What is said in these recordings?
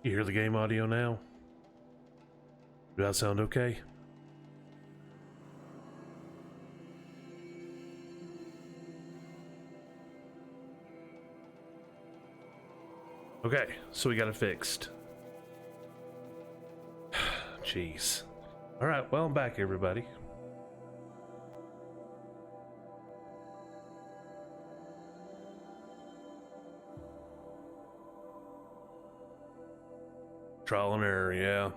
You hear the game audio now? Do that sound okay? Okay, so we got it fixed. Jeez. Alright, well, I'm back, everybody. Trial and error, yeah. Well,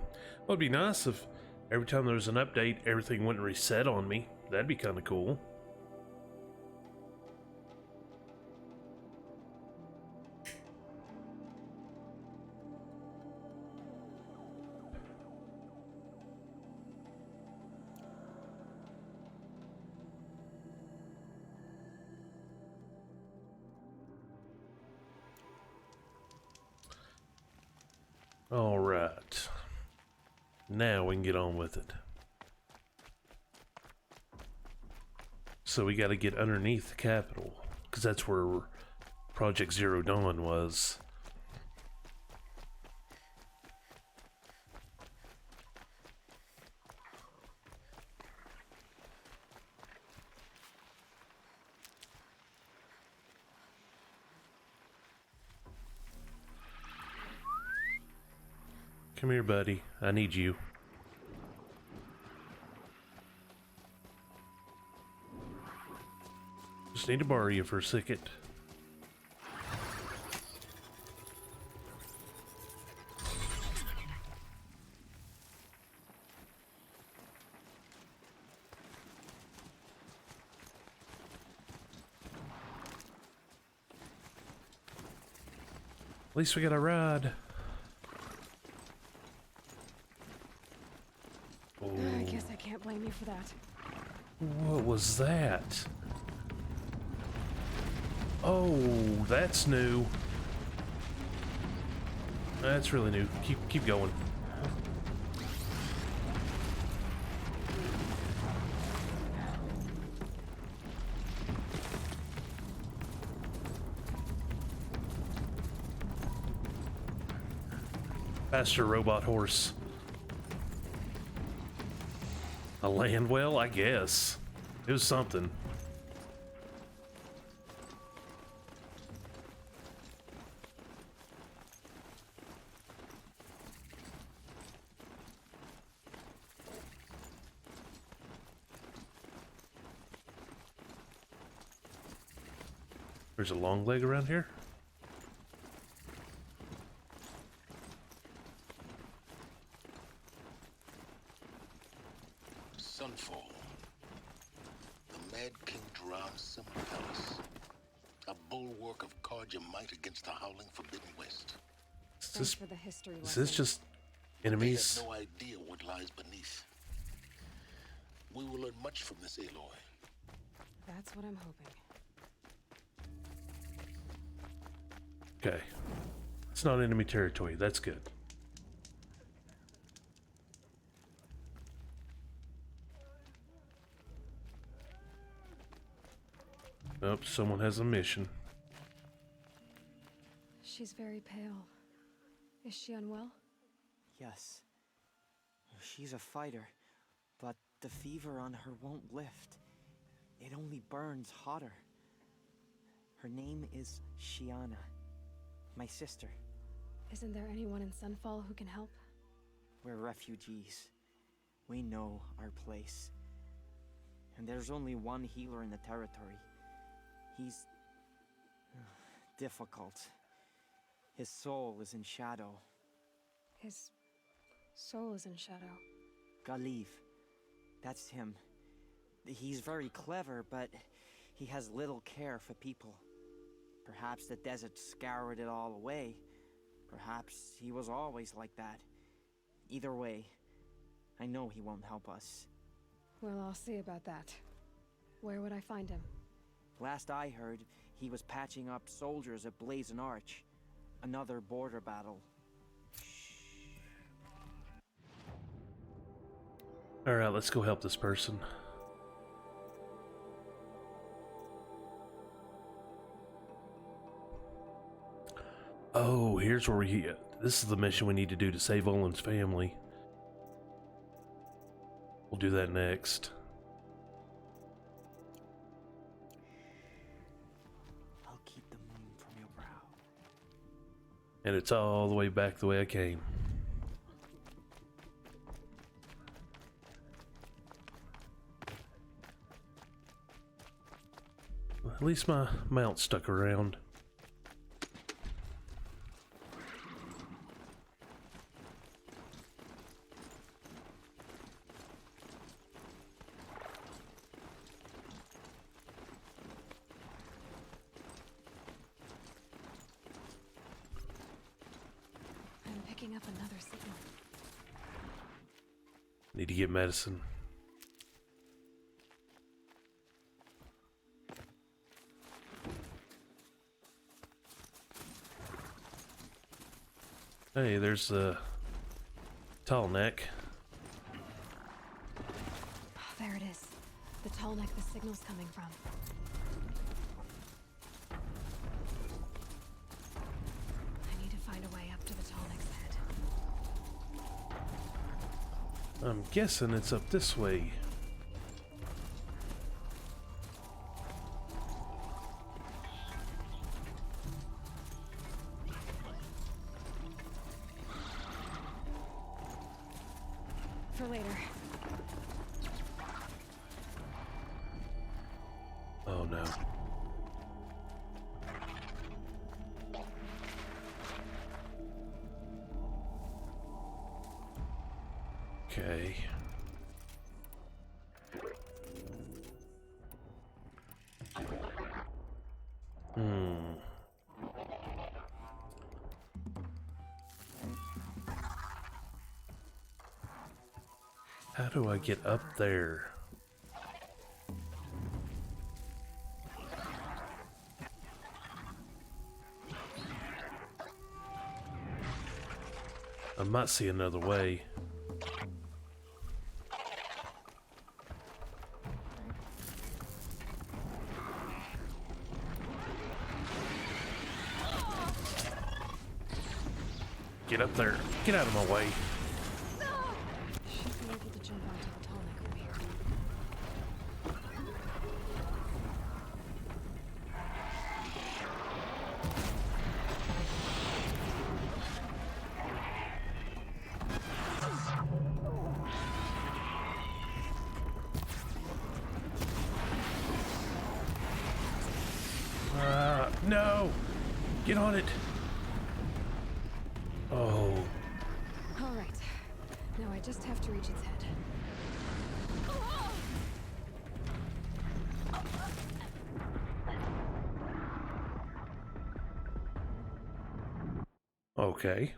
it'd be nice if every time there was an update, everything wouldn't reset on me. That'd be kind of cool. Alright. Now we can get on with it. So we gotta get underneath the Capitol, because that's where Project Zero Dawn was. Come here, buddy. I need you. Just need to borrow you for a second. At least we got a ride. Oh. I guess I can't blame you for that. What was that? Oh, that's new. That's really new. Keep going. Faster robot horse. A land well, I guess. It was something. There's a long leg around here. Sunfall. The Mad King drowns simple palace. A bulwark of Carja might against the howling forbidden west. Thanks for the history lesson. Is this just enemies? They have no idea what lies beneath. We will learn much from this, Aloy. That's what I'm hoping. Okay. It's not enemy territory. That's good. Nope, someone has a mission. She's very pale. Is she unwell? Yes. She's a fighter, but the fever on her won't lift. It only burns hotter. Her name is Shiana, my sister. Isn't there anyone in Sunfall who can help? We're refugees. We know our place. And there's only one healer in the territory. He's difficult. His soul is in shadow. His soul is in shadow. Galiv. That's him. He's very clever, but he has little care for people. Perhaps the desert scoured it all away. Perhaps he was always like that. Either way, I know he won't help us. Well, I'll see about that. Where would I find him? Last I heard, he was patching up soldiers at Blazon Arch. Another border battle. Alright, let's go help this person. Oh, here's where we This is the mission we need to do to save Olin's family. We'll do that next. I'll keep the moon from your brow. And it's all the way back the way I came. At least my mount stuck around. I'm picking up another signal. Need to get medicine. Hey, there's the tall neck. Oh, there it is. The tall neck the signal's coming from. I need to find a way up to the tall neck's head. I'm guessing it's up this way. For later. Oh no. Okay. How do I get up there? I might see another way. Get up there. Get out of my way. Should be able to jump onto the tall neck from here. No! Get on it! Oh. All right. Now I just have to reach its head. Okay.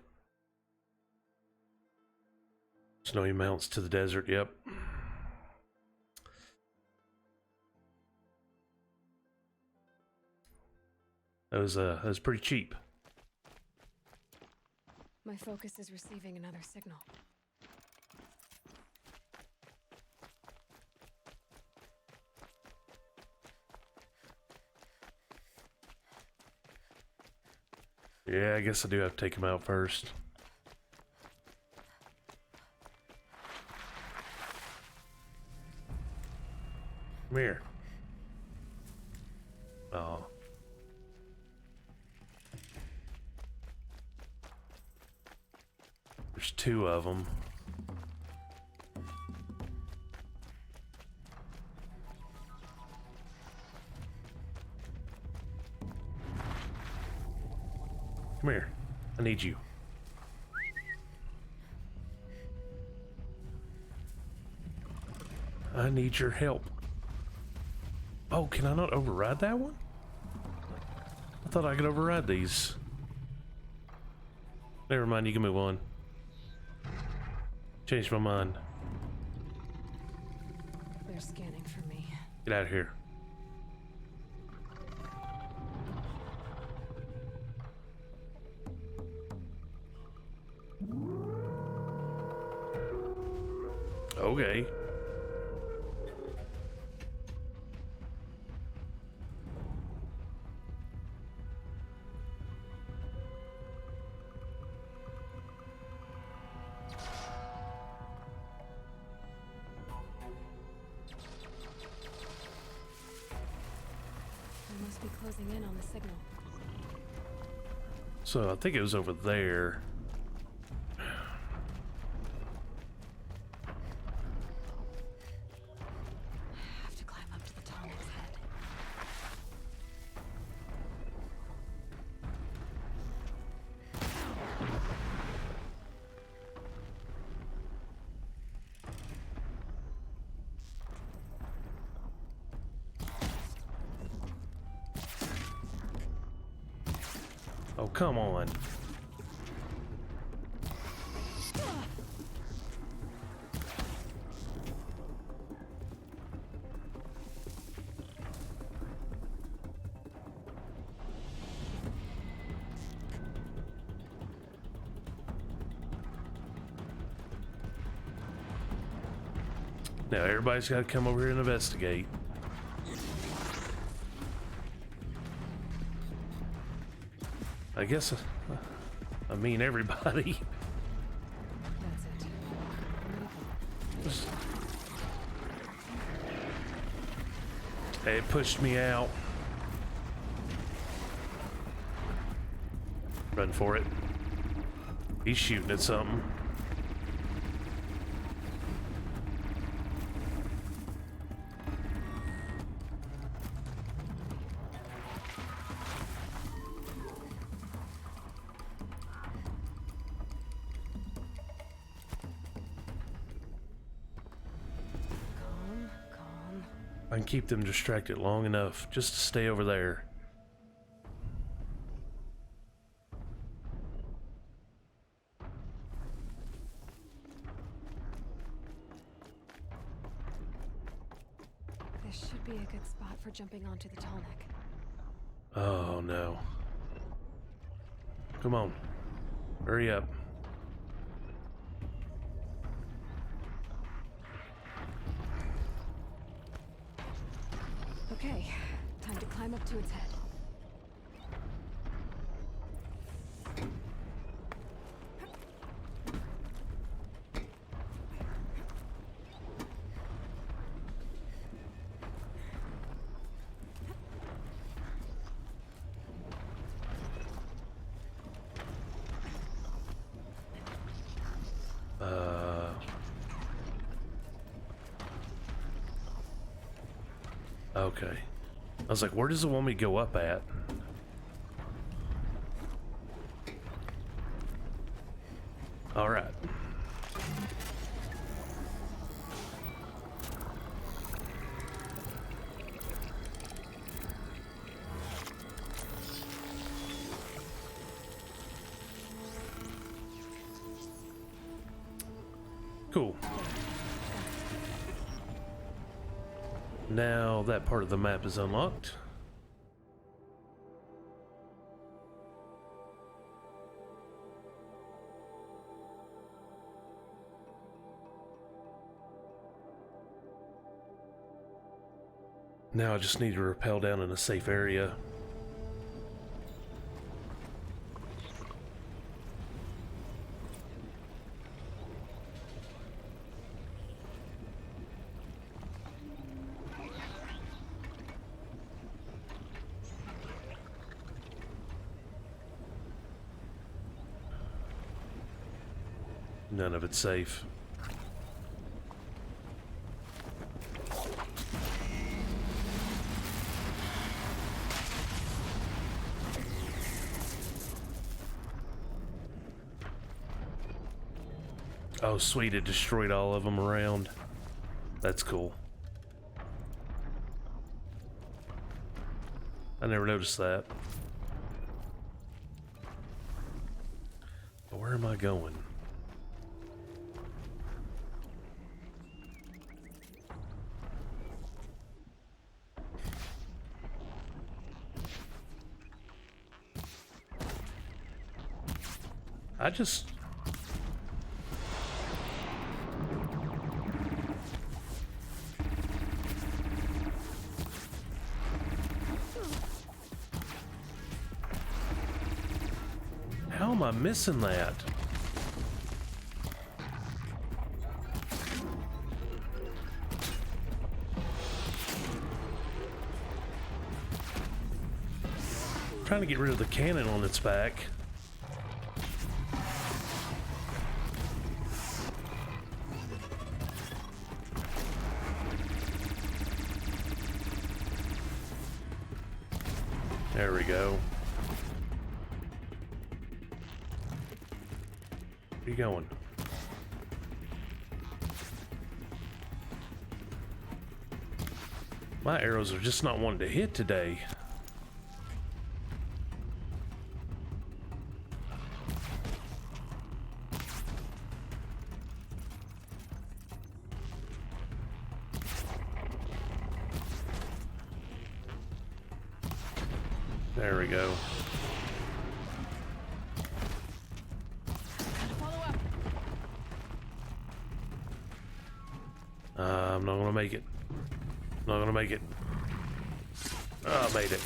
Snowy mountains to the desert, yep. That was pretty cheap. My focus is receiving another signal. Yeah, I guess I do have to take him out first. Come here. Oh. There's two of them. Come here. I need you. I need your help. Oh, can I not override that one? I thought I could override these. Never mind, you can move on. Changed my mind. They're scanning for me. Get out of here. Okay. closing in on the signal. So I think it was over there. I have to climb up to the Tonic's head. Oh, come on. Now everybody's got to come over here and investigate. I guess, I mean everybody. That's it. Hey, it pushed me out. Run for it. He's shooting at something. Calm. I can keep them distracted long enough just to stay over there. This should be a good spot for jumping onto the Tonic. Oh no. Come on. Hurry up. Okay, time to climb up to its head. Okay. I was like, where does it want me to go up at? All right. Cool. Now that part of the map is unlocked. Now I just need to rappel down in a safe area. None of it's safe. Oh, sweet, it destroyed all of them around. That's cool. I never noticed that. But where am I going? I just... How am I missing that? trying to get rid of the cannon on its back. There we go. Where are you going? My arrows are just not wanting to hit today. There we go. Follow up. I'm not gonna make it. Not gonna make it. Oh, I made it.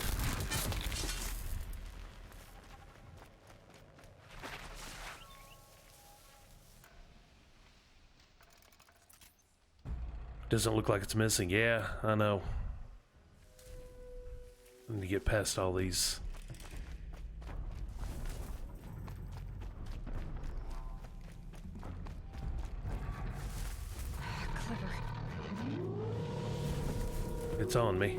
Doesn't look like it's missing. Yeah, I know. I need to get past all these. Clever. It's on me.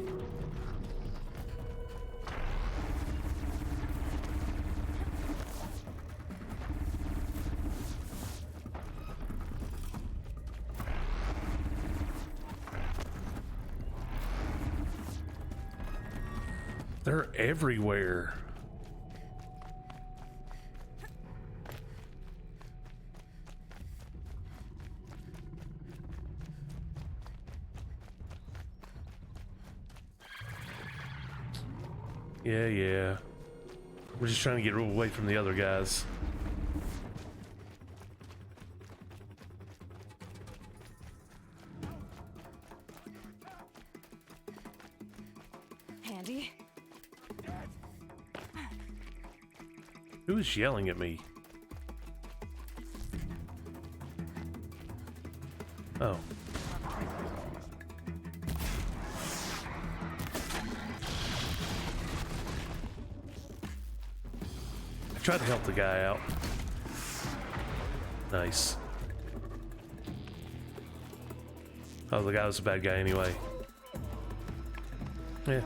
They're everywhere. Yeah. We're just trying to get away from the other guys. Handy. Who is yelling at me? Oh. I tried to help the guy out. Nice. Oh, the guy was a bad guy anyway. Yeah.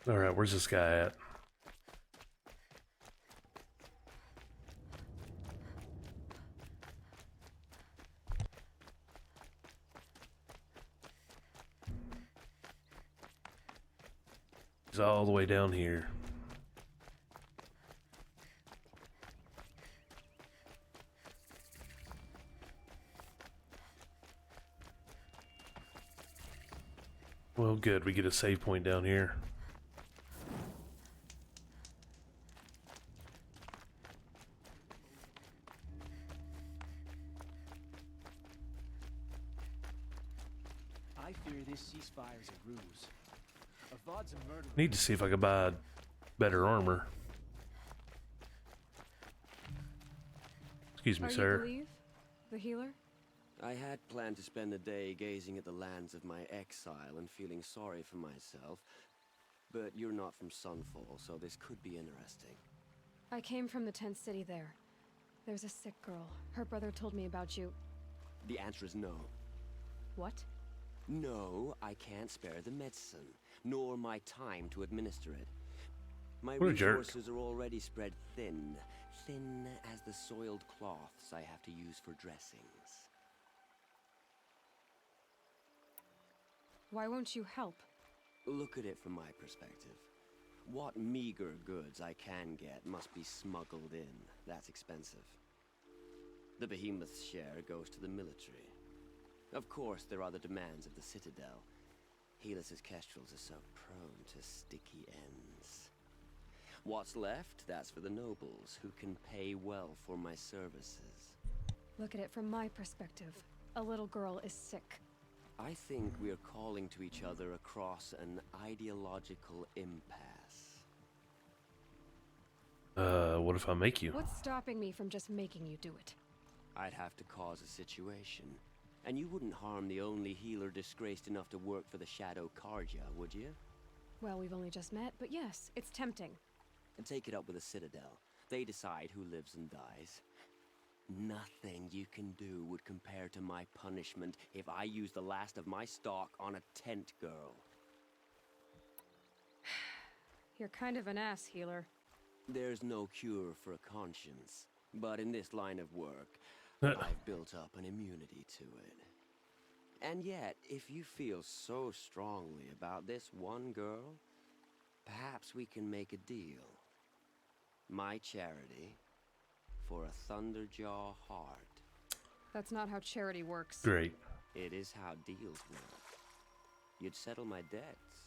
Alright, where's this guy at? He's all the way down here. Well, good. We get a save point down here. I fear this ceasefire is a ruse. Avad's a murderer. Need to see if I can buy better armor. Excuse me, Are sir. you Believe? The healer? I had planned to spend the day gazing at the lands of my exile and feeling sorry for myself, but you're not from Sunfall, so this could be interesting. I came from the tent city there. There's a sick girl. Her brother told me about you. The answer is no. What? No, I can't spare the medicine, nor my time to administer it. My What a jerk. resources are already spread thin, thin as the soiled cloths I have to use for dressings. Why won't you help? Look at it from my perspective. What meager goods I can get must be smuggled in. That's expensive. The behemoth's share goes to the military. Of course, there are the demands of the Citadel. Helis's kestrels are so prone to sticky ends. What's left, that's for the nobles, who can pay well for my services. Look at it from my perspective. A little girl is sick. I think we're calling to each other across an ideological impasse. What if I make you? What's stopping me from just making you do it? I'd have to cause a situation. And you wouldn't harm the only healer disgraced enough to work for the Shadow Karja, would you? Well, we've only just met, but yes, it's tempting. And take it up with the Citadel. They decide who lives and dies. Nothing you can do would compare to my punishment if I use the last of my stock on a tent girl. You're kind of an ass, healer. There's no cure for a conscience, but in this line of work, Huh. I've built up an immunity to it. And yet, if you feel so strongly about this one girl, perhaps we can make a deal. My charity for a Thunderjaw heart. That's not how charity works. Great. It is how deals work. You'd settle my debts.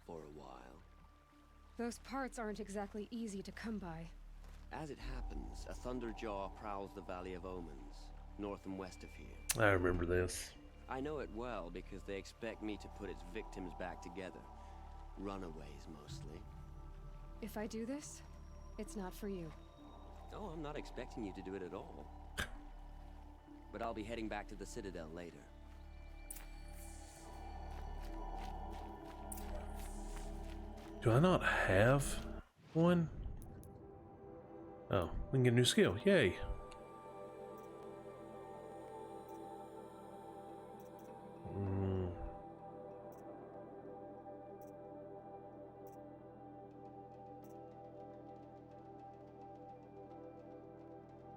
For a while. Those parts aren't exactly easy to come by. As it happens, a Thunderjaw prowls the Valley of Omens, north and west of here. I remember this. I know it well because they expect me to put its victims back together. Runaways, mostly. If I do this, it's not for you. Oh, I'm not expecting you to do it at all. But I'll be heading back to the Citadel later. Do I not have one? Oh, we can get a new skill. Yay.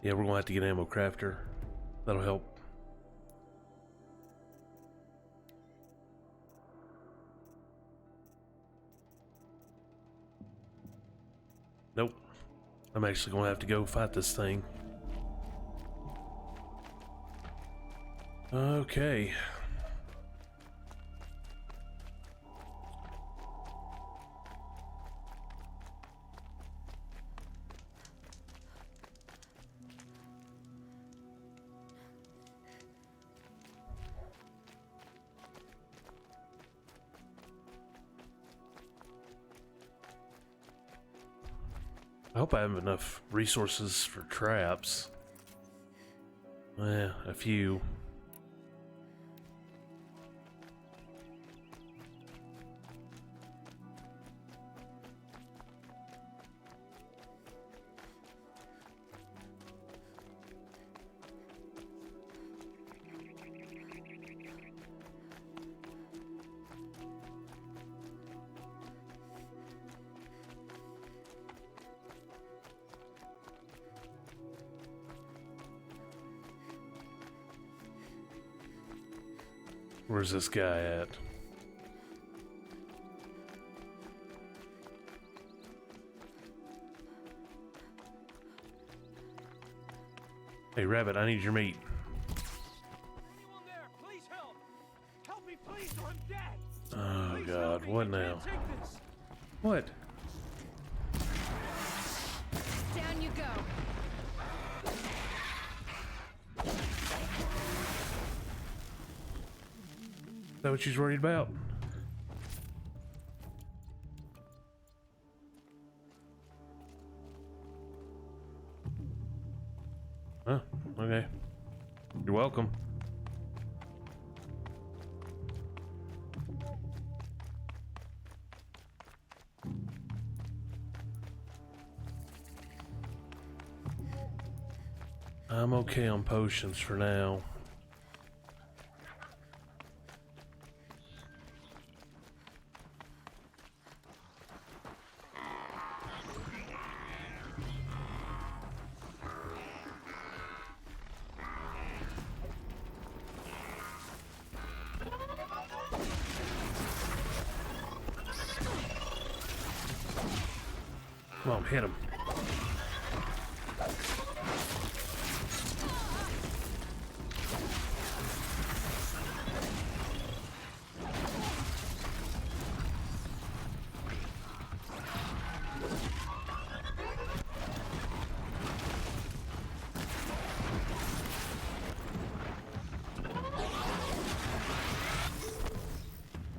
Yeah, we're gonna have to get ammo crafter. That'll help. Nope. I'm actually gonna have to go fight this thing. Okay. I hope I have enough resources for traps. A few. Where's this guy at? Hey, Rabbit, I need your meat. Anyone there? Please help! Help me, please, or I'm dead! Oh, Please God, help me. what I now? can't take this. What? Down you go. Is that what she's worried about? Huh, okay. You're welcome. I'm okay on potions for now. Come on, hit him.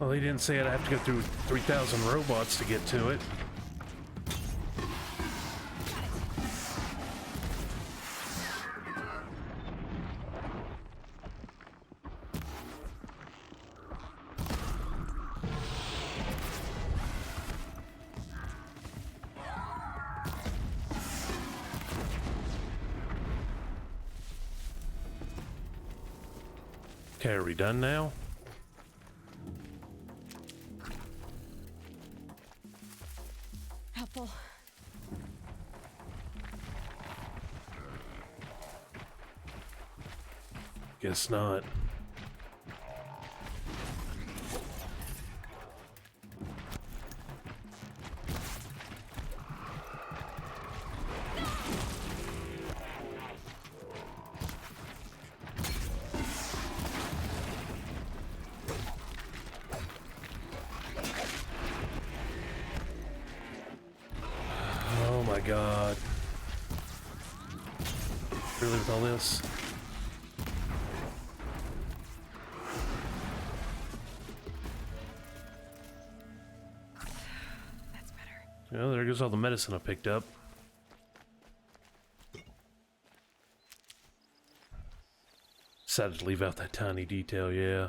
Well, he didn't say I'd have to go through 3,000 robots to get to it. Okay, are we done now? Helpful. Guess not. Oh my god. Really with all this? That's better. Well, there goes all the medicine I picked up. Decided to leave out that tiny detail, yeah.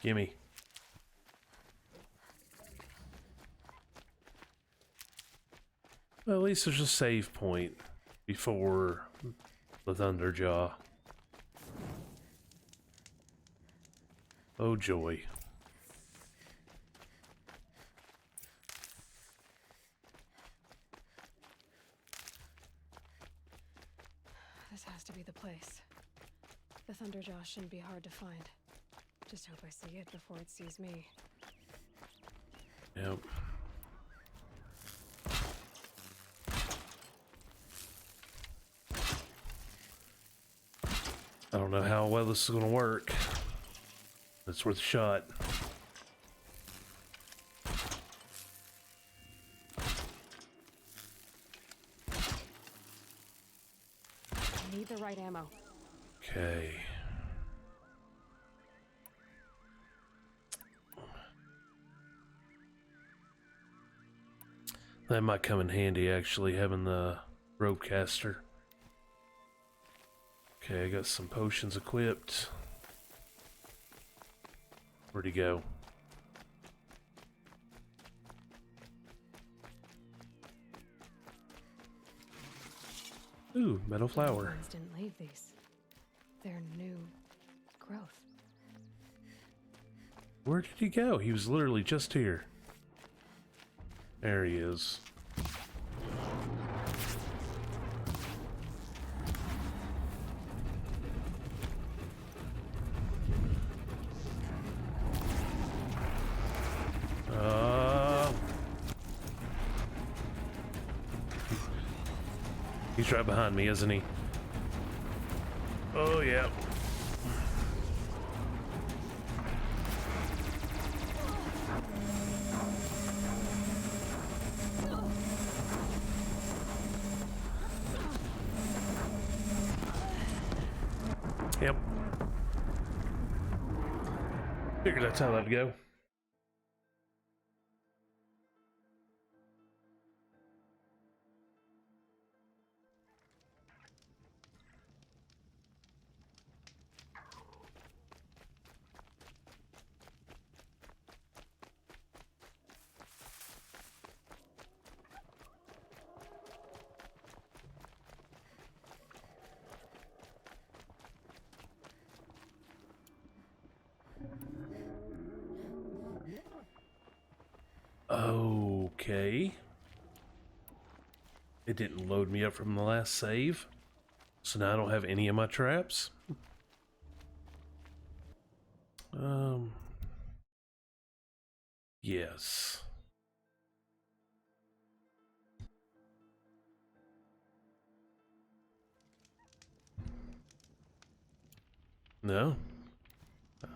Gimme. Well, at least there's a save point before the Thunderjaw. Oh joy. This has to be the place. The Thunderjaw shouldn't be hard to find. Just hope I see it before it sees me. Yep. I don't know how well this is gonna work. It's worth a shot. I need the right ammo. Okay. That might come in handy, actually, having the ropecaster. Okay, I got some potions equipped. Where'd he go? Ooh, metal flower. Humans didn't leave these. They're new growth. Where did he go? He was literally just here. There he is. He's right behind me, isn't he? Oh, yeah. Yep. Figured that's how that'd go. Okay. It didn't load me up from the last save. So now I don't have any of my traps. Yes. No.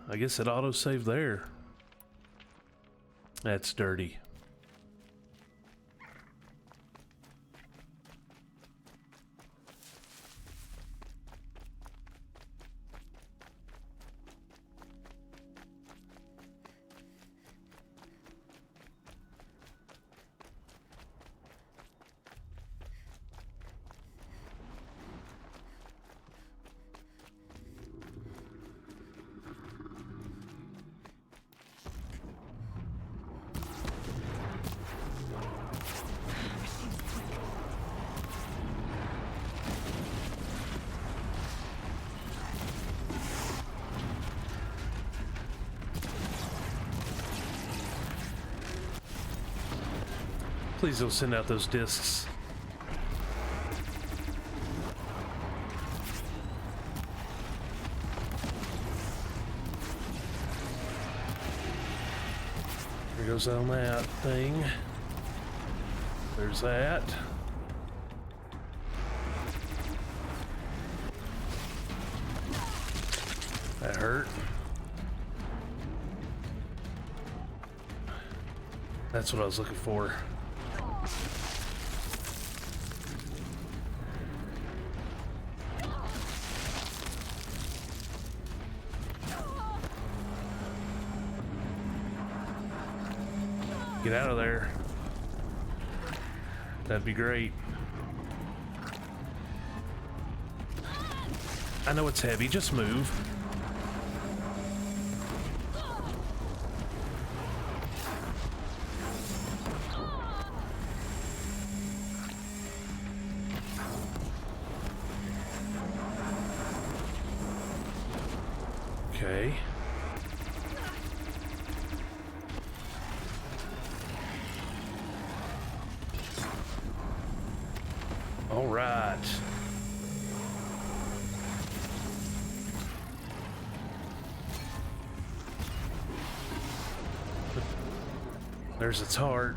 I guess it auto-saved there. That's dirty. Please don't send out those discs. Here goes on that thing. There's that. That hurt. That's what I was looking for. Get out of there. That'd be great. I know it's heavy, just move. Okay. All right. There's its heart.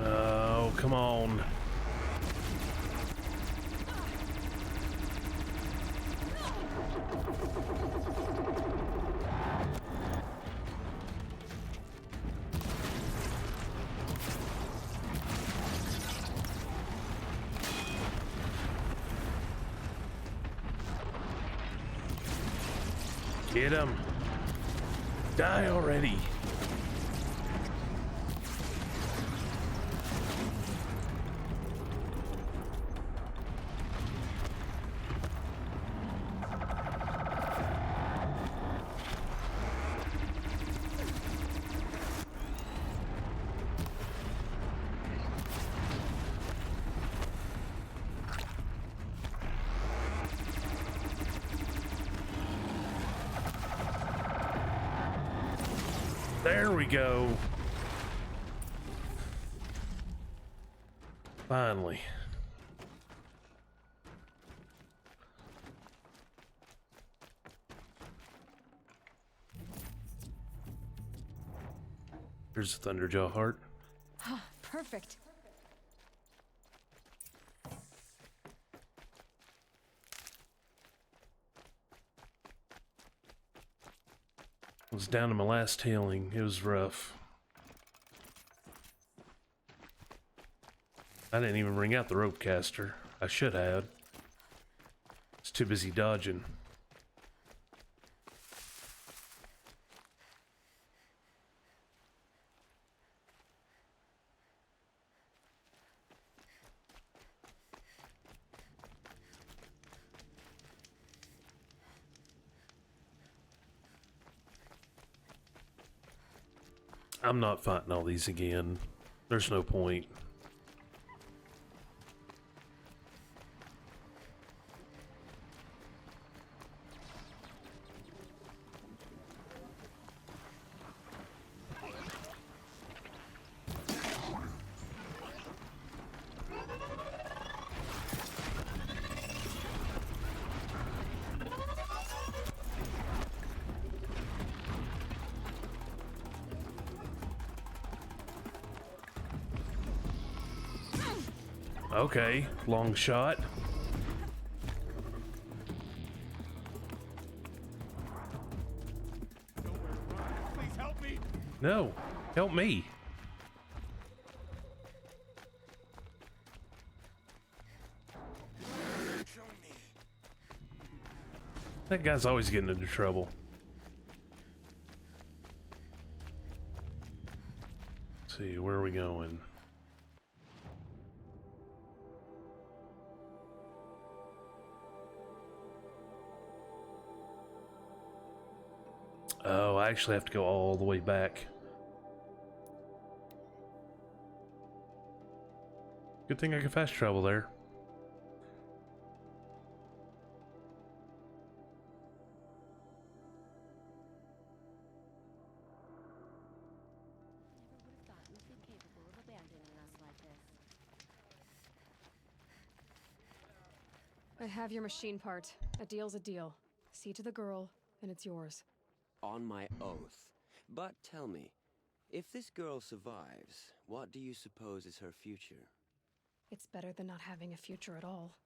Oh, come on. Get him. Die already. There we go. Finally. Here's the Thunderjaw heart. Ah, perfect. I was down to my last healing. It was rough. I didn't even bring out the rope caster. I should have. I was too busy dodging. I'm not fighting all these again. There's no point. Okay, long shot. Please help me. No, help me. Show me. That guy's always getting into trouble. Let's see, where are we going? Oh, I actually have to go all the way back. Good thing I can fast travel there. Never would have thought you'd be capable of abandoning us like this. I have your machine part. A deal's a deal. See to the girl, and it's yours. On my oath. But tell me, if this girl survives, what do you suppose is her future? It's better than not having a future at all.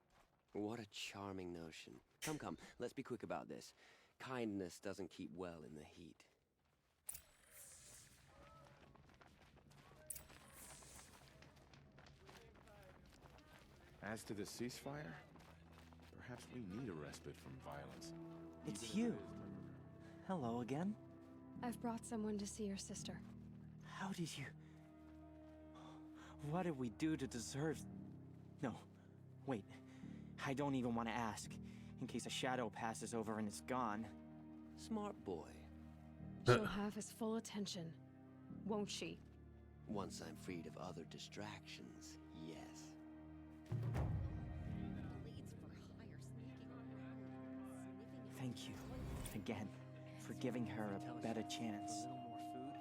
What a charming notion. Come, come, let's be quick about this. Kindness doesn't keep well in the heat. As to the ceasefire, perhaps we need a respite from violence. It's you. Hello again. I've brought someone to see your sister. How did you... What did we do to deserve... No, wait. I don't even want to ask, in case a shadow passes over and it's gone. Smart boy. She'll have his full attention, won't she? Once I'm freed of other distractions, yes. Bleeds for hire sneaking around, sniffing at Thank you, again, for giving her a better chance. A little more food.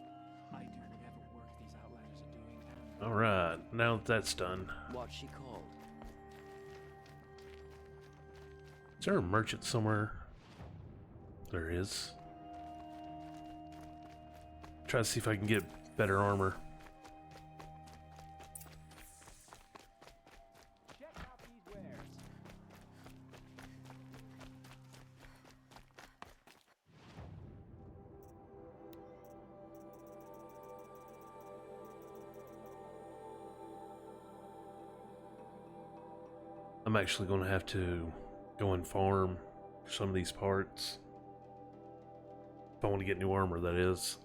I do whatever work these outlanders are doing. And Alright, now that that's done. What's she called? Is there a merchant somewhere? There is. Try to see if I can get better armor. check out these wares. I'm actually going to have to go and farm for some of these parts. If I want to get new armor, that is.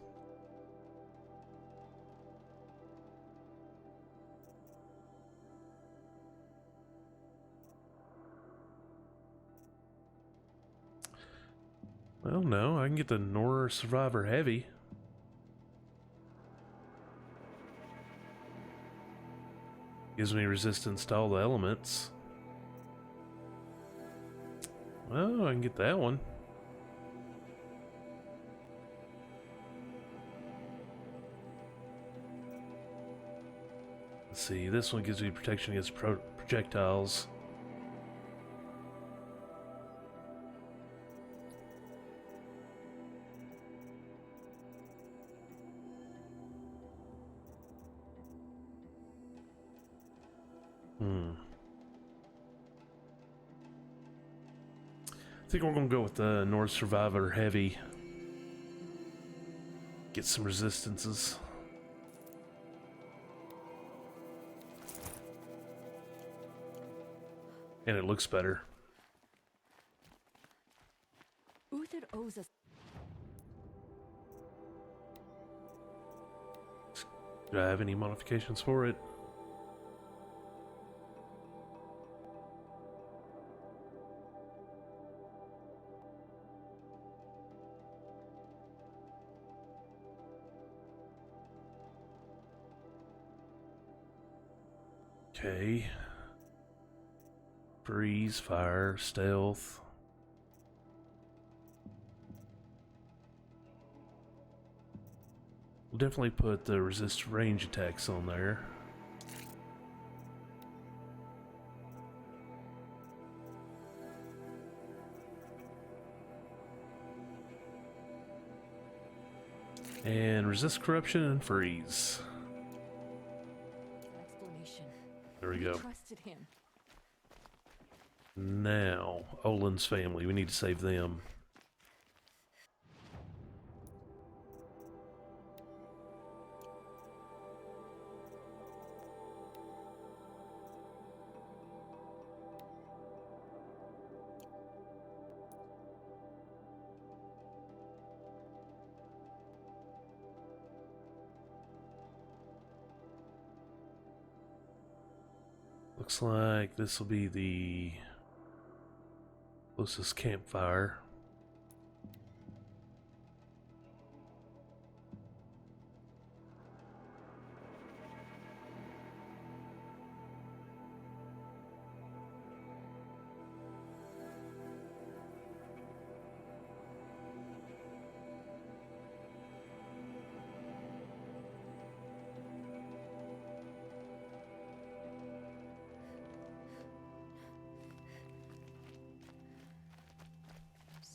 Well, no, I can get the Nor Survivor Heavy. Gives me resistance to all the elements. Well, I can get that one. Let's see, this one gives me protection against projectiles. I think we're gonna go with the North Survivor Heavy. Get some resistances. And it looks better. Uther owes us. Do I have any modifications for it? Okay. Freeze, fire, stealth. We'll definitely put the resist range attacks on there. And resist corruption and freeze. Explanation. There we We go. trusted him. Now, Olin's family. We need to save them. Looks like this will be the closest campfire.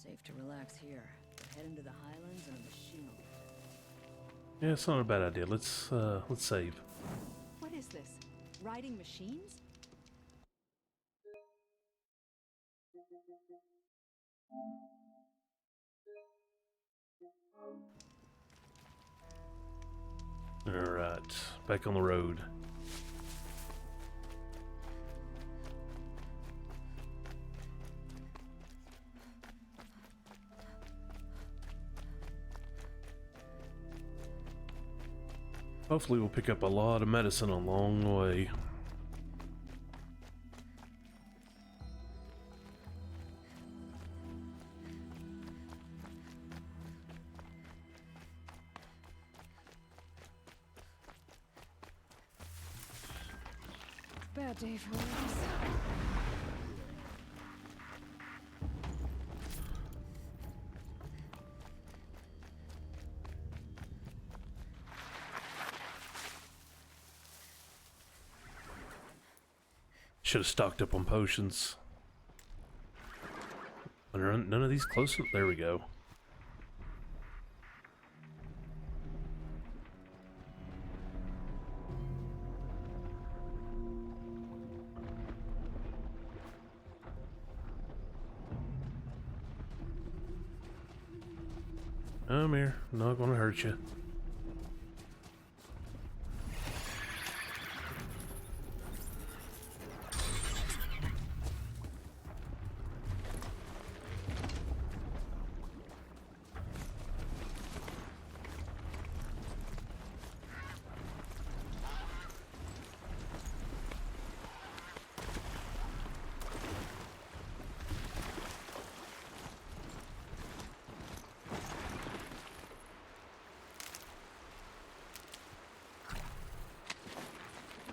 Safe to relax here. Head into the highlands and a machine will Yeah, it's not a bad idea. Let's save. What is this? Riding machines? Alright, back on the road. Hopefully we'll pick up a lot of medicine along the way. Bad day for us. Should have stocked up on potions. Are none of these close? There we go. I'm here. Not gonna hurt you.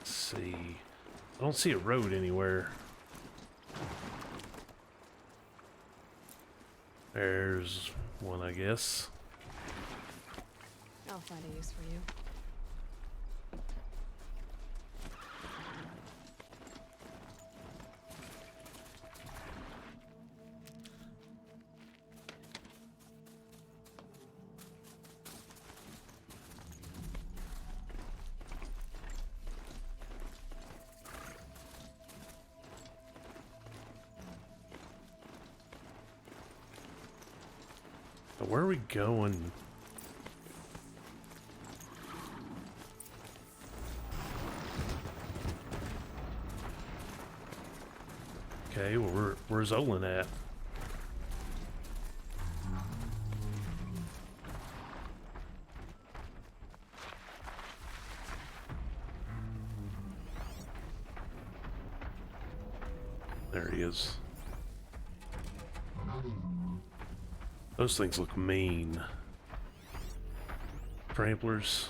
See. I don't see a road anywhere. There's one, I guess. I'll find a use for you. But where are we going? Okay, well, where's Olin at? There he is. Those things look mean. Tramplers.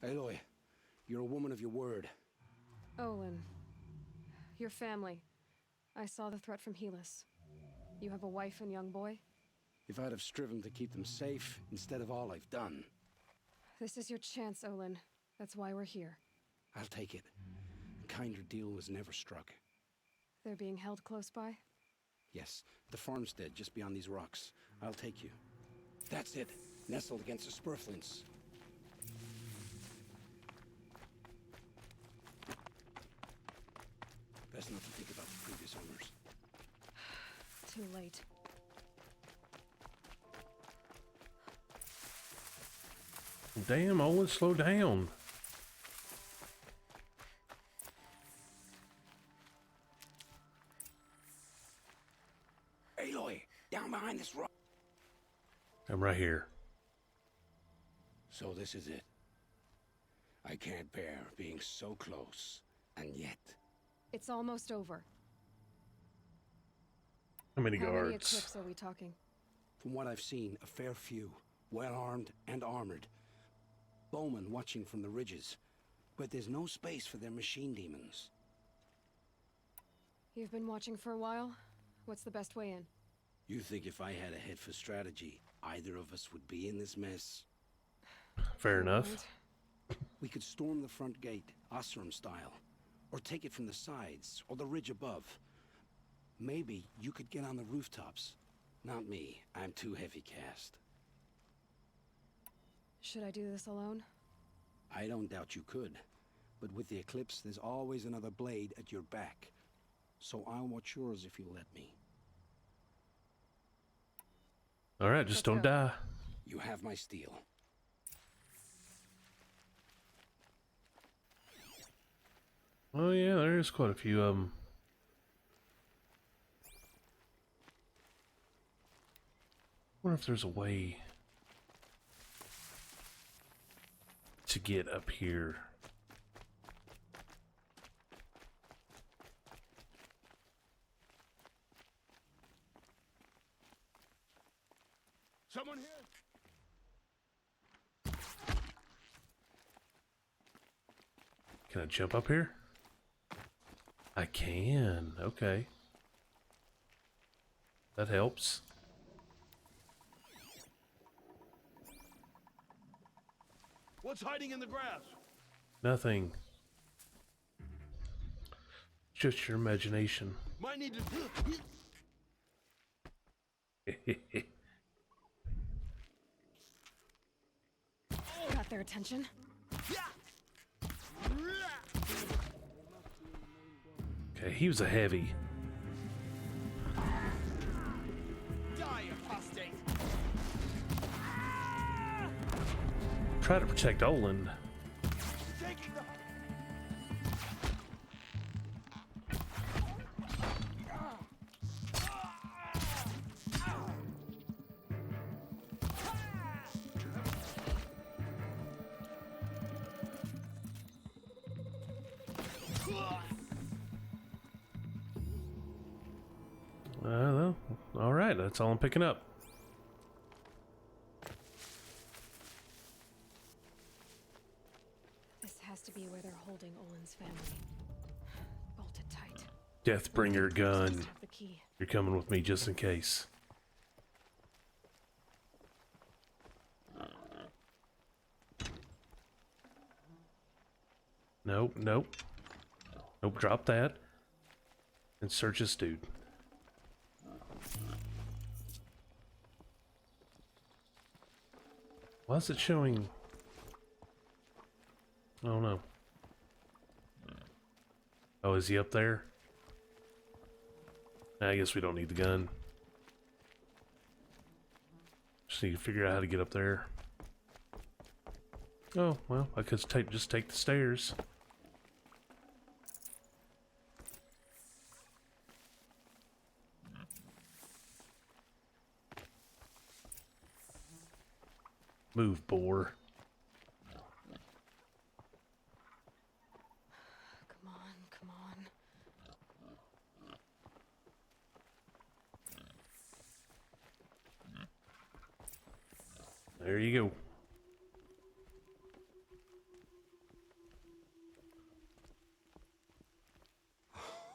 Aloy, you're a woman of your word. Olin. Your family. I saw the threat from Helis. You have a wife and young boy? If I'd have striven to keep them safe instead of all I've done, This is your chance, Olin. That's why we're here. I'll take it. A kinder deal was never struck. They're being held close by? Yes, the farmstead just beyond these rocks. I'll take you. That's it, nestled against the spurflints. Best not to think about the previous owners. Too late. Damn, Owen, slow down. Aloy, down behind this rock. I'm right here. So this is it. I can't bear being so close, and yet. It's almost over. How many How many guards? Eclipse are we talking? From what I've seen, a fair few. Well-armed and armored. Bowmen watching from the ridges. But there's no space for their machine demons. You've been watching for a while? What's the best way in? You think if I had a head for strategy, either of us would be in this mess? Fair enough. Point. We could storm the front gate, Osram style. Or take it from the sides, or the ridge above. Maybe you could get on the rooftops. Not me. I'm too heavy cast. Should I do this alone? I don't doubt you could. But with the Eclipse, there's always another blade at your back. So I'll watch yours if you let me. Alright, just Let's don't go. die. You have my steel. Oh yeah, there's quite a few of them. Wonder if there's a way to get up here. Someone here? Can I jump up here? I can. Okay. That helps. What's hiding in the grass? Nothing. Just your imagination. Might need to. Got their attention? Okay, he was a heavy. Die, apostate! Try to protect Olin. Taking the. Well, alright, that's all I'm picking up. This has to be where they're holding Olin's family. Bolt it tight. Deathbringer gun. Must have the key. You're coming with me just in case. Nope, nope. Nope, drop that. And search this dude. Why is it showing? Oh no. Oh, is he up there? I guess we don't need the gun. Just need to figure out how to get up there. Oh, well, I could just take the stairs. Move, boar. Come on, come on. There you go.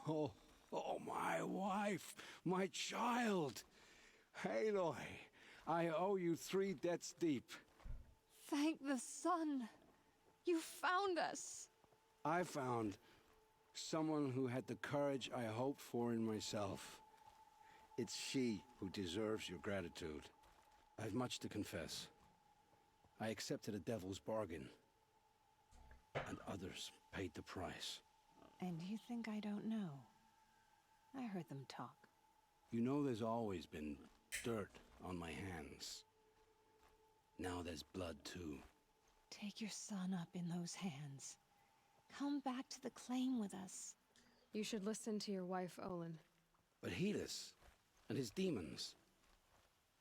Oh, oh, my wife, my child. Aloy, I owe you 3 debts deep. Thank the sun. You found us. I found someone who had the courage I hoped for in myself. It's she who deserves your gratitude. I've much to confess. I accepted a devil's bargain, and others paid the price. And you think I don't know? I heard them talk. You know there's always been dirt on my hands. Now there's blood, too. Take your son up in those hands. Come back to the claim with us. You should listen to your wife, Olin. But Helis and his demons.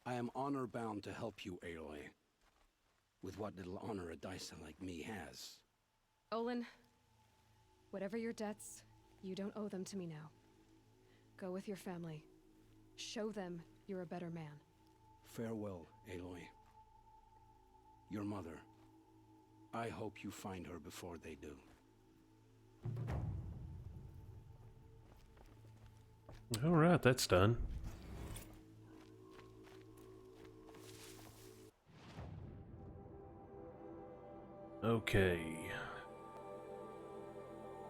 I am honor-bound to help you, Aloy. With what little honor a Dysa like me has. Olin, whatever your debts, you don't owe them to me now. Go with your family. Show them you're a better man. Farewell, Aloy. Your mother. I hope you find her before they do. All right, that's done. Okay.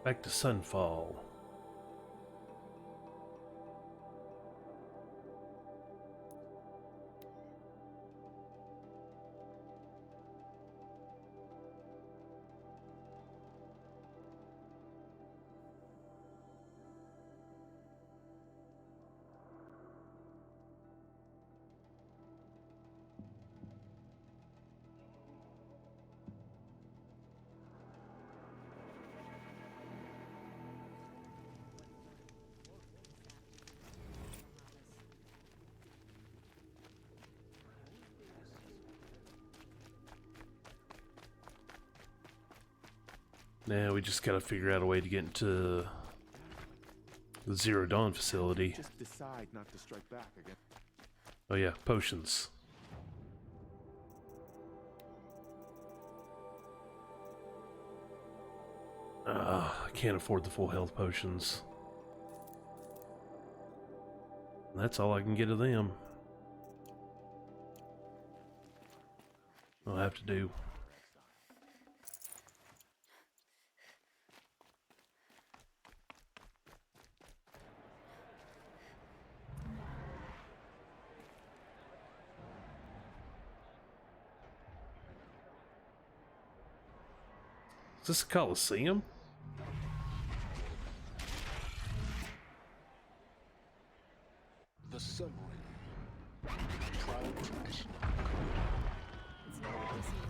Back to Sunfall. Now we just gotta figure out a way to get into the Zero Dawn facility. Just decide not to strike back again. Oh yeah, potions. I can't afford the full health potions. That's all I can get of them. I'll have to do. Is this a Coliseum? The submarine. Proud tradition. It's not a decent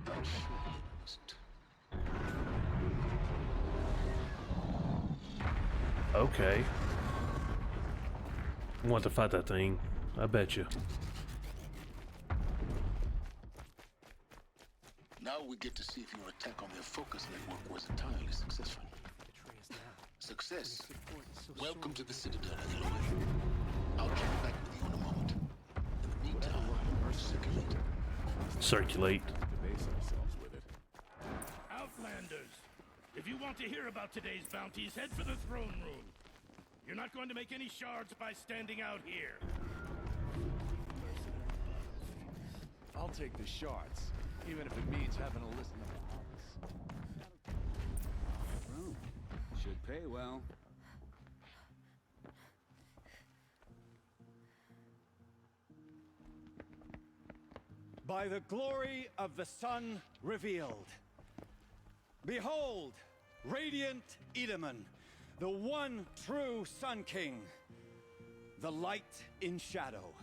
I'm sure they must. Okay. I want to fight that thing. I bet you. Now we get to see if your attack on their focus network was entirely successful. Success. Welcome to the Citadel, Aloy. I'll check back with you in a moment. In the meantime, circulate. Circulate. Debase ourselves with it. Outlanders! If you want to hear about today's bounties, head for the throne room. You're not going to make any shards by standing out here. I'll take the shards, even if it means having to listen to the Room. Should pay well. By the glory of the sun revealed. Behold, radiant Edaman, the one true Sun King, the light in shadow,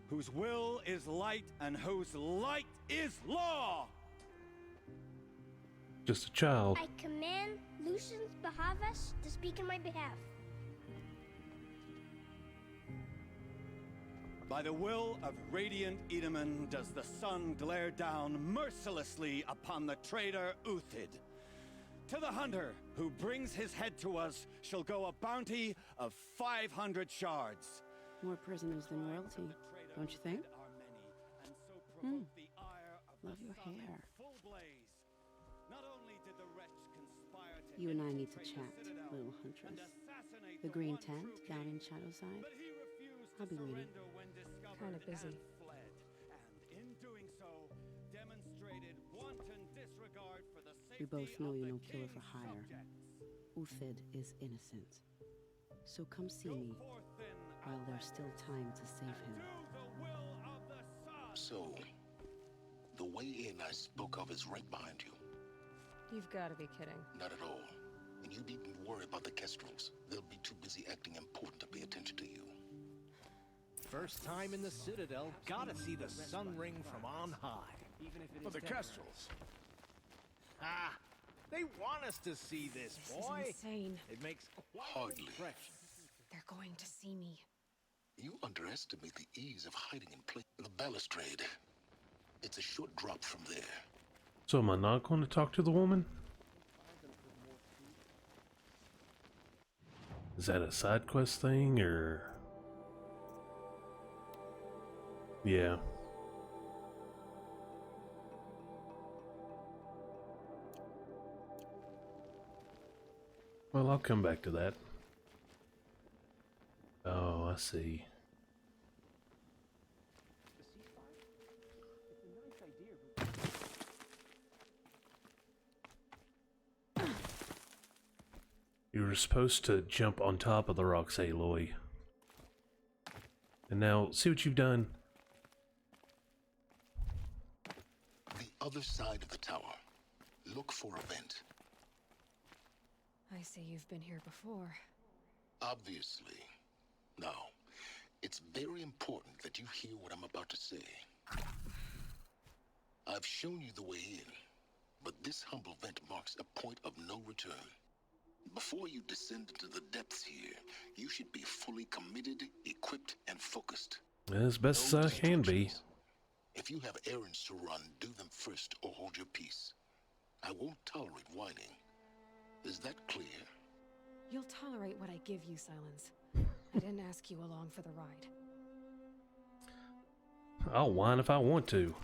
whose will is light and whose light is law. Just a child. I command Lucius Bahavas to speak in my behalf. By the will of radiant Edaman does the sun glare down mercilessly upon the traitor Uthid. To the hunter who brings his head to us shall go a bounty of 500 shards. More prisoners than royalty, don't you think? Love your hair. Not only You and I need to chat, little huntress. The green tent down in Shadowside? I'll be waiting. Kinda busy. We both know you're no killer for hire. Uthid is innocent. So come see me while there's still time to save him. So, the way in I spoke of is right behind you. You've got to be kidding. Not at all. And you needn't worry about the Kestrels. They'll be too busy acting important to pay attention to you. First time in the Citadel, gotta see the sun ring from on high. But the Kestrels. Ah, they want us to see this, boy. This is insane. It makes Hardly. impression. They're going to see me. You underestimate the ease of hiding in place. The balustrade. It's a short drop from there. So am I not going to talk to the woman? Is that a side quest thing, or... Yeah. Well, I'll come back to that. Oh, I see. You were supposed to jump on top of the rocks, Aloy. And now, see what you've done? The other side of the tower. Look for a vent. I see you've been here before. Obviously. Now, it's very important that you hear what I'm about to say. I've shown you the way in, but this humble vent marks a point of no return. Before you descend into the depths here, you should be fully committed, equipped, and focused. As best as I can be. If you have errands to run, do them first or hold your peace. I won't tolerate whining. Is that clear? You'll tolerate what I give you, Silence. I didn't ask you along for the ride. I'll whine if I want to.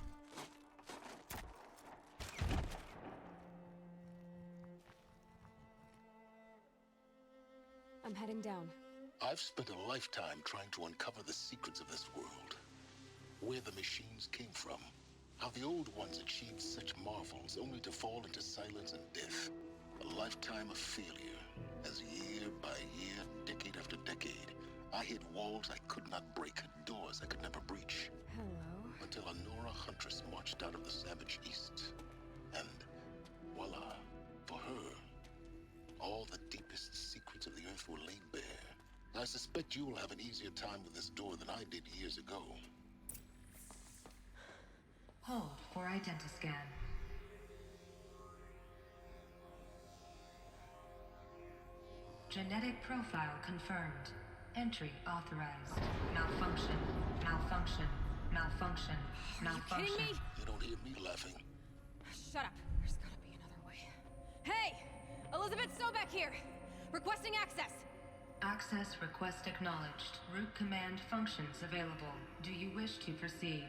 I'm heading down. I've spent a lifetime trying to uncover the secrets of this world. Where the machines came from. How the old ones achieved such marvels only to fall into silence and death. A lifetime of failure. As year by year, decade after decade, I hit walls I could not break, doors I could never breach. Hello. Until a Nora huntress marched out of the savage east. And voila, for her, all the deepest secrets of the earth were laid bare. I suspect you will have an easier time with this door than I did years ago. Hold for identiscan. Genetic profile confirmed. Entry authorized. Malfunction. Malfunction. Malfunction. Malfunction. Are you kidding me? You don't hear me laughing. Shut up. There's gotta be another way. Hey! Elizabeth Sobeck here! Requesting access! Access request acknowledged. Root command functions available. Do you wish to proceed?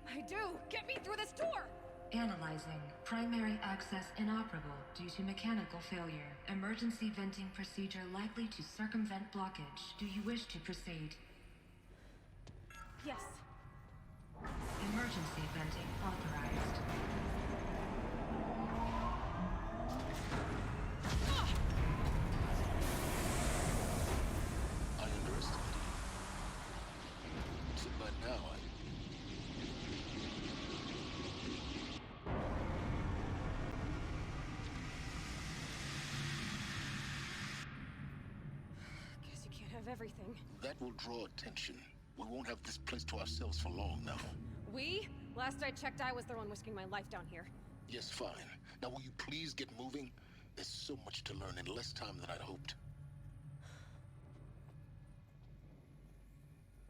I do! Get me through this door! Analyzing. Primary access inoperable due to mechanical failure. Emergency venting procedure likely to circumvent blockage. Do you wish to proceed? Yes. Emergency venting authorized. I underestimated you. So by now, Guess you can't have everything. that will draw attention. We won't have this place to ourselves for long now. We? Last I checked, I was the one risking my life down here. Yes, fine. Now will you please get moving? There's so much to learn in less time than I'd hoped.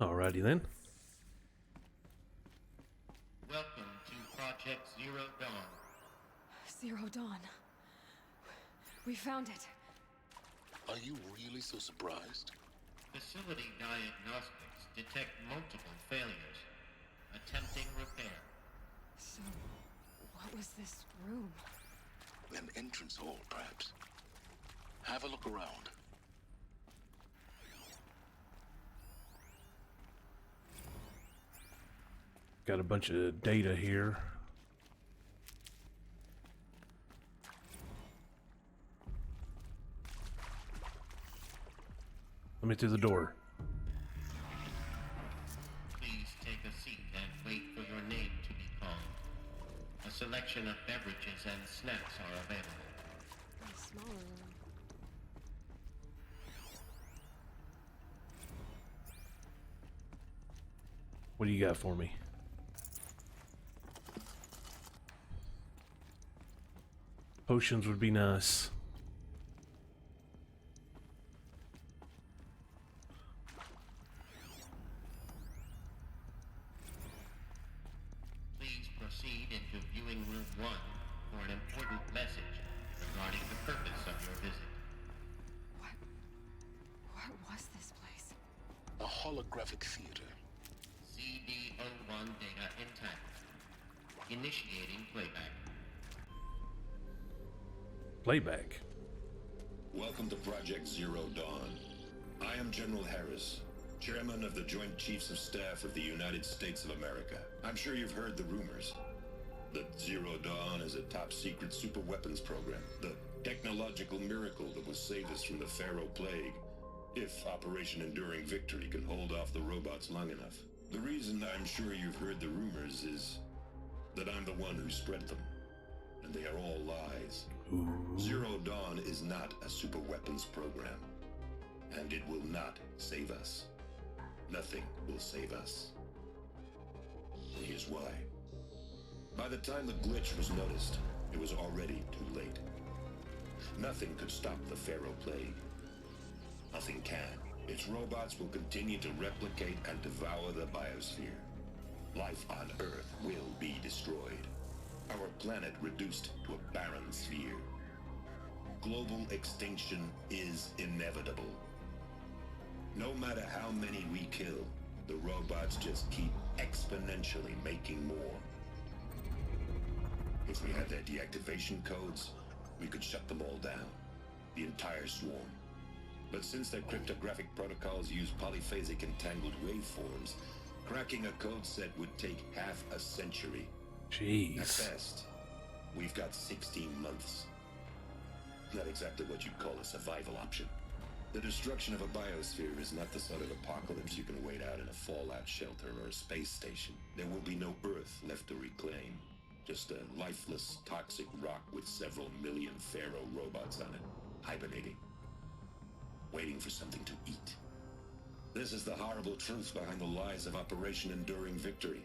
Alrighty then. Welcome to Project Zero Dawn. Zero Dawn. We found it. Are you really so surprised? Facility diagnostics detect multiple failures. Attempting repair. So, what was this room? An entrance hall, perhaps. Have a look around. Got a bunch of data here. Let me through the door. Please take a seat and wait for your name to be called. A selection of beverages and snacks are available. A smaller room. What do you got for me? Potions would be nice. Please proceed into viewing room 1 for an important message regarding the purpose of your visit. What was this place? A holographic theater. CD01 data intact. Initiating playback. Playback. Welcome to Project Zero Dawn. I am General Harris, Chairman of the Joint Chiefs of Staff of the United States of America. I'm sure you've heard the rumors that Zero Dawn is a top-secret superweapons program, the technological miracle that will save us from the Pharaoh Plague, if Operation Enduring Victory can hold off the robots long enough. The reason I'm sure you've heard the rumors is that I'm the one who spread them, and they are all lies. Zero Dawn is not a superweapons program, and it will not save us. Nothing will save us. And here's why. By the time the glitch was noticed, it was already too late. Nothing could stop the Pharaoh Plague. Nothing can. Its robots will continue to replicate and devour the biosphere. Life on Earth will be destroyed. Our planet reduced to a barren sphere. Global extinction is inevitable. No matter how many we kill, the robots just keep exponentially making more. If we had their deactivation codes, we could shut them all down. The entire swarm. But since their cryptographic protocols use polyphasic entangled waveforms, cracking a code set would take half a century. Jeez. At best, we've got 16 months. Not exactly what you'd call a survival option. The destruction of a biosphere is not the sort of apocalypse you can wait out in a fallout shelter or a space station. There will be no Earth left to reclaim. Just a lifeless, toxic rock with several million Pharaoh robots on it, hibernating, waiting for something to eat. This is the horrible truth behind the lies of Operation Enduring Victory.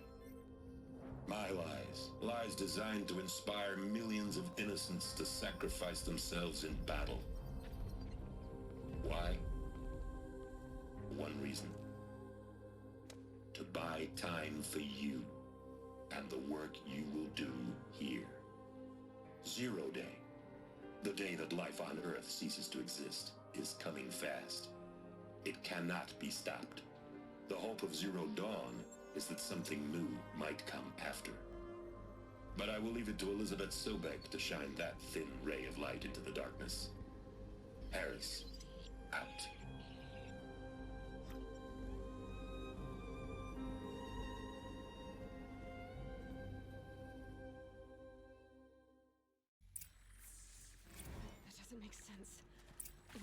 My lies. Lies designed to inspire millions of innocents to sacrifice themselves in battle. Why? One reason. To buy time for you and the work you will do here. Zero Day. The day that life on Earth ceases to exist is coming fast. It cannot be stopped. The hope of Zero Dawn is that something new might come after. But I will leave it to Elizabeth Sobek to shine that thin ray of light into the darkness. Harris, out. That doesn't make sense.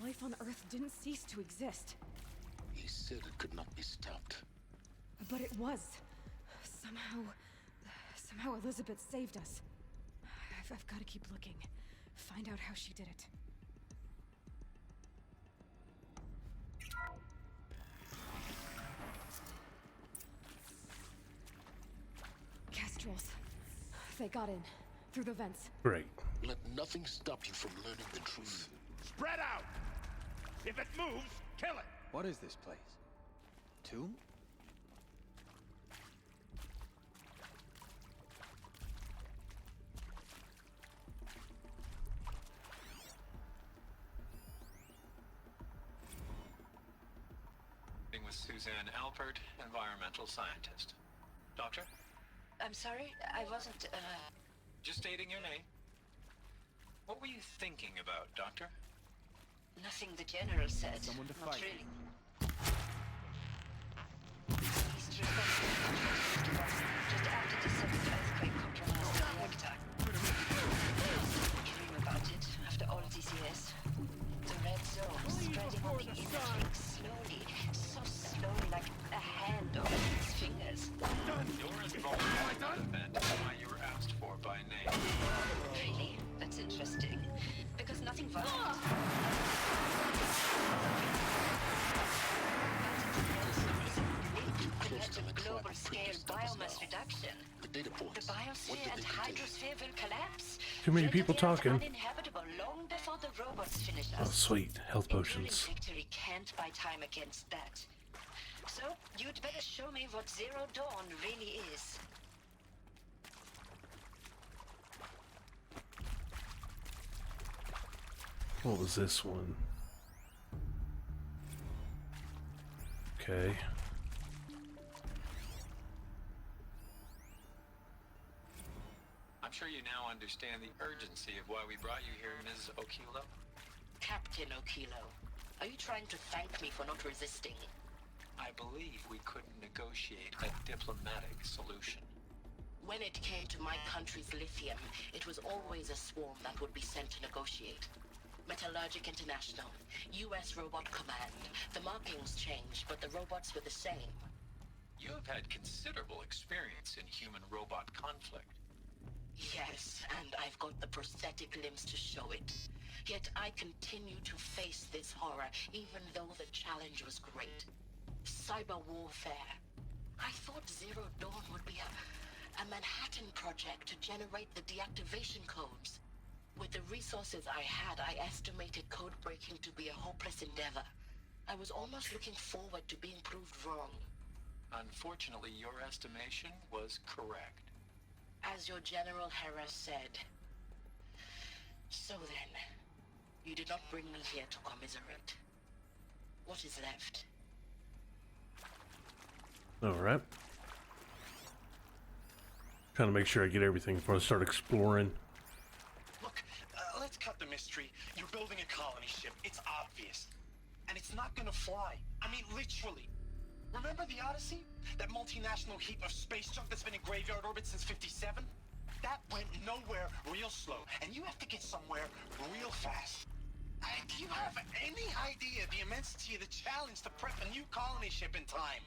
Life on Earth didn't cease to exist. He said it could not be stopped. But it was. Somehow Elizabeth saved us. I've got to keep looking. Find out how she did it. Kestrels. They got in. Through the vents. Great. Let nothing stop you from learning the truth. Spread out! If it moves, kill it! What is this place? Tomb? With Suzanne Alpert, environmental scientist. Doctor? I'm sorry, I wasn't, Just stating your name. What were you thinking about, Doctor? Nothing the General said. Someone to Not fight. really. He's responsible for just after the 7th earthquake compromised the reactor. Dream about it after all these years. The red zone spreading on the inner ring slowly, so slowly like a hand over his fingers. You're as vulnerable to the event as why you were asked for by name. Really? That's interesting. Because nothing violent. Global-scale biomass reduction. The data points. The biosphere and hydrosphere will collapse. Too many people talking. Uninhabitable long before the robots finish us. Oh, sweet. Health Enduring potions. victory can't buy time against that. So, you'd better show me what Zero Dawn really is. What was this one? Okay. I'm sure you now understand the urgency of why we brought you here, Ms. Okilo. Captain Okilo, are you trying to thank me for not resisting? I believe we couldn't negotiate a diplomatic solution. When it came to my country's lithium, it was always a swarm that would be sent to negotiate. Metallurgic International, U.S. Robot Command. The markings changed, but the robots were the same. You have had considerable experience in human-robot conflict. Yes, and I've got the prosthetic limbs to show it. Yet I continue to face this horror, even though the challenge was great. Cyber warfare. I thought Zero Dawn would be a Manhattan project to generate the deactivation codes. With the resources I had, I estimated code breaking to be a hopeless endeavor. I was almost looking forward to being proved wrong. Unfortunately, your estimation was correct. As your General Harris said. So then, you did not bring me here to commiserate. What is left? Alright. Trying to make sure I get everything before I start exploring. Look, let's cut the mystery. You're building a colony ship. It's obvious. And it's not gonna fly. I mean, literally. Remember the Odyssey? That multinational heap of space junk that's been in graveyard orbit since '57? That went nowhere real slow. And you have to get somewhere real fast. Do you have any idea the immensity of the challenge to prep a new colony ship in time?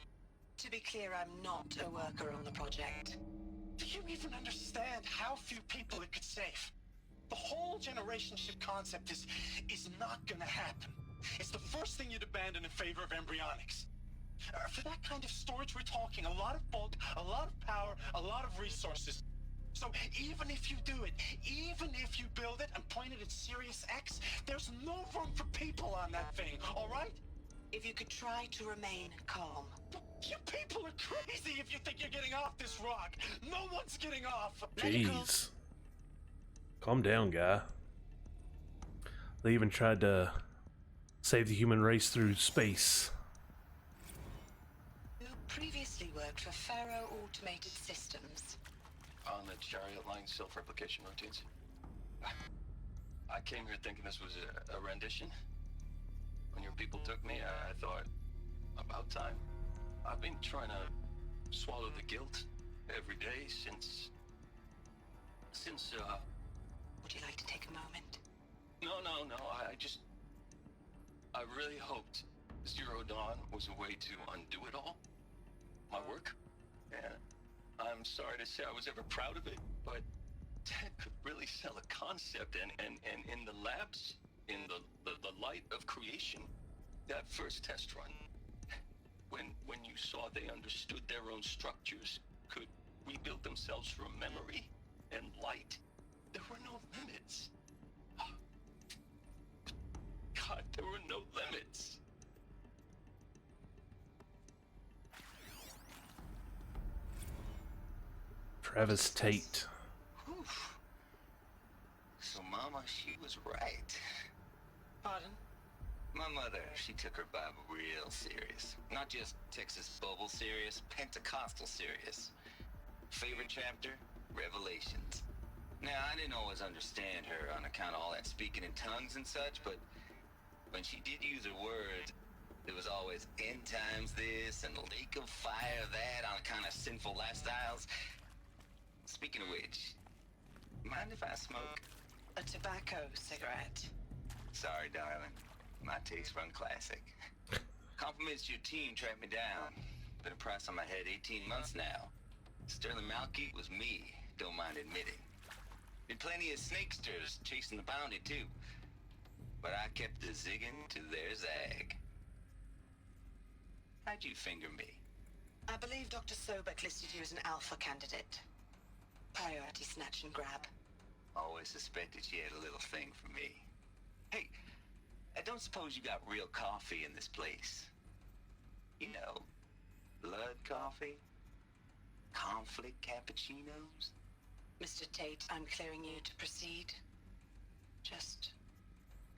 To be clear, I'm not a worker on the project. Do you even understand how few people it could save? The whole generation ship concept is not gonna happen. It's the first thing you'd abandon in favor of embryonics. For that kind of storage, we're talking a lot of bulk, a lot of power, a lot of resources. So even if you do it, even if you build it and point it at Sirius X, there's no room for people on that thing, all right? If you could try to remain calm. You people are crazy if you think you're getting off this rock. No one's getting off. Jeez. Calm down, guy. They even tried to save the human race through space. You previously worked for Faro Automated Systems. On the Chariot Line self-replication routines. I came here thinking this was a rendition. When your people took me, I thought, about time. I've been trying to swallow the guilt every day since... Would you like to take a moment? No, I really hoped Zero Dawn was a way to undo it all. My work. And I'm sorry to say I was ever proud of it, but Ted could really sell a concept, and in the labs, in the light of creation, that first test run, when you saw they understood their own structures, could rebuild themselves from memory and light, there were no limits. God, there were no limits. Travis Tate. Whew. So Mama, she was right. Pardon? My mother, she took her Bible real serious. Not just Texas Bible serious, Pentecostal serious. Favorite chapter? Revelations. Now, I didn't always understand her on account of all that speaking in tongues and such, but when she did use her words, there was always end times this and lake of fire that on kind of sinful lifestyles. Speaking of which, mind if I smoke? A tobacco cigarette. Sorry, darling. My taste run classic. Compliments to your team tracked me down. Been a price on my head 18 months now. Sterling Malkeet was me, don't mind admitting. Been plenty of snakesters chasing the bounty too. But I kept the zigging to their zag. How'd you finger me? I believe Dr. Sobek listed you as an alpha candidate. Priority snatch and grab. Always suspected she had a little thing for me. Hey, I don't suppose you got real coffee in this place? You know, blood coffee? Conflict cappuccinos? Mr. Tate, I'm clearing you to proceed. Just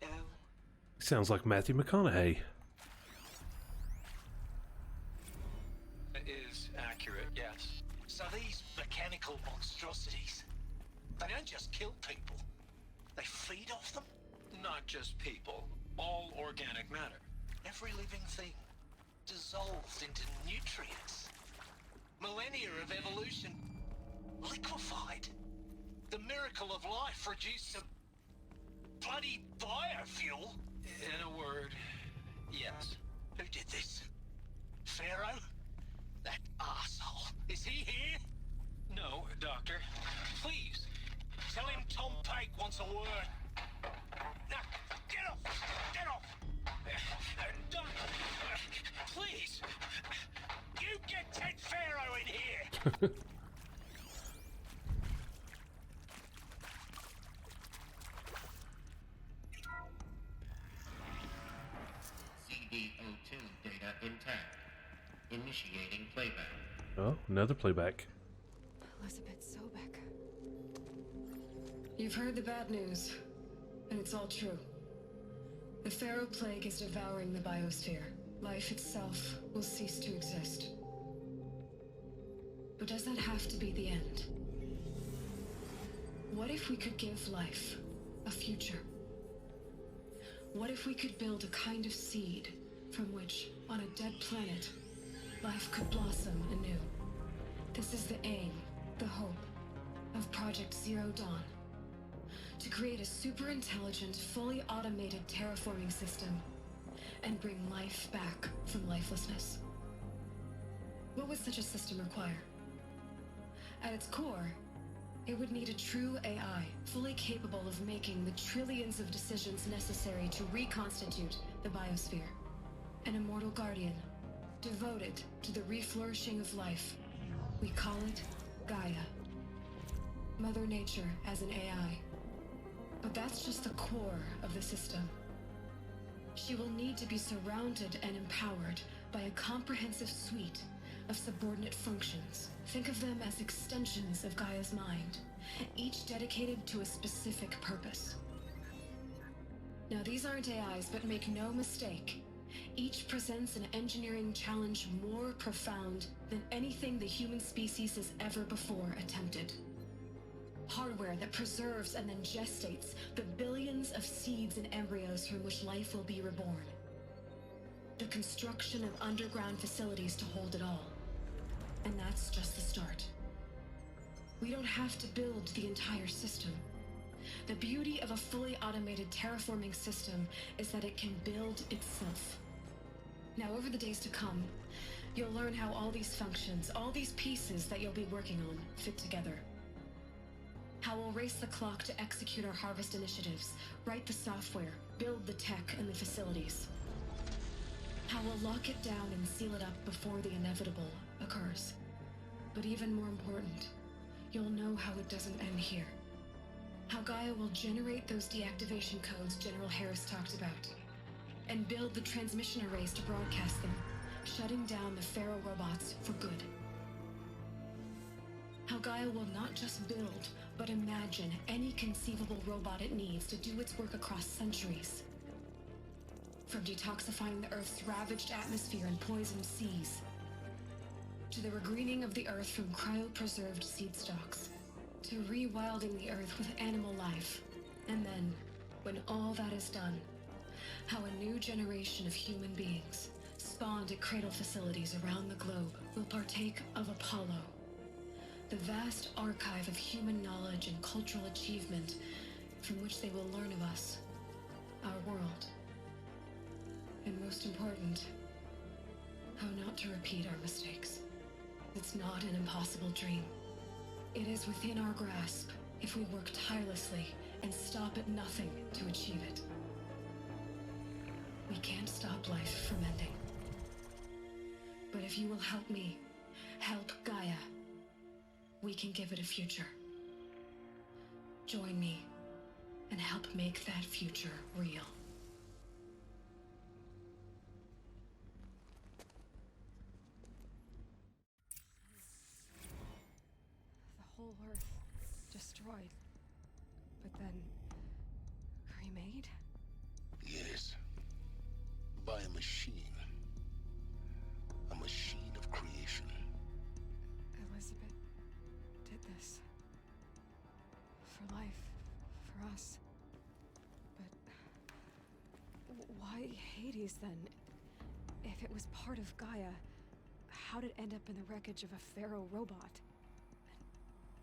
go. Sounds like Matthew McConaughey. Is accurate, yes. So these mechanical monstrosities, they don't just kill people, they feed off them? Not just people, all organic matter. Every living thing, dissolved into nutrients. Millennia of evolution, liquefied. The miracle of life reduced to bloody biofuel. In a word, yes. Who did this? Pharaoh? That arsehole. Is he here? No, Doctor. Please, tell him Tom Pike wants a word. Now, get off! Get off! Doctor, please! You get Ted Pharaoh in here! CD02 data intact. Initiating playback. Oh, another playback. Elizabeth Sobek. You've heard the bad news, and it's all true. The Pharaoh Plague is devouring the biosphere. Life itself will cease to exist. But does that have to be the end? What if we could give life a future? What if we could build a kind of seed from which, on a dead planet, life could blossom anew? This is the aim, the hope, of Project Zero Dawn. To create a super-intelligent, fully automated terraforming system and bring life back from lifelessness. What would such a system require? At its core, it would need a true AI, fully capable of making the trillions of decisions necessary to reconstitute the biosphere. An immortal guardian, devoted to the reflourishing of life. We call it Gaia. Mother Nature as an AI. But that's just the core of the system. She will need to be surrounded and empowered by a comprehensive suite of subordinate functions. Think of them as extensions of Gaia's mind, each dedicated to a specific purpose. Now, these aren't AIs, but make no mistake, each presents an engineering challenge more profound than anything the human species has ever before attempted. Hardware that preserves and then gestates the billions of seeds and embryos from which life will be reborn. The construction of underground facilities to hold it all. And that's just the start. We don't have to build the entire system. The beauty of a fully automated terraforming system is that it can build itself. Now, over the days to come, you'll learn how all these functions, all these pieces that you'll be working on, fit together. How we'll race the clock to execute our harvest initiatives, write the software, build the tech and the facilities. How we'll lock it down and seal it up before the inevitable occurs. But even more important, you'll know how it doesn't end here. How Gaia will generate those deactivation codes General Harris talked about, and build the transmission arrays to broadcast them, shutting down the Pharaoh robots for good. How Gaia will not just build, but imagine any conceivable robot it needs to do its work across centuries. From detoxifying the Earth's ravaged atmosphere and poisoned seas, to the regreening of the Earth from cryopreserved seed stalks, to rewilding the Earth with animal life. And then, when all that is done, how a new generation of human beings, spawned at cradle facilities around the globe, will partake of Apollo, the vast archive of human knowledge and cultural achievement from which they will learn of us, our world, and most important, how not to repeat our mistakes. It's not an impossible dream. It is within our grasp if we work tirelessly and stop at nothing to achieve it. We can't stop life from ending. But if you will help me, help Gaia, we can give it a future. Join me and help make that future real. The whole Earth destroyed, but then remade? Yes. By a machine. A machine of creation. Elizabeth did this. For life, for us. But why Hades then? If it was part of Gaia, how did it end up in the wreckage of a Pharaoh robot?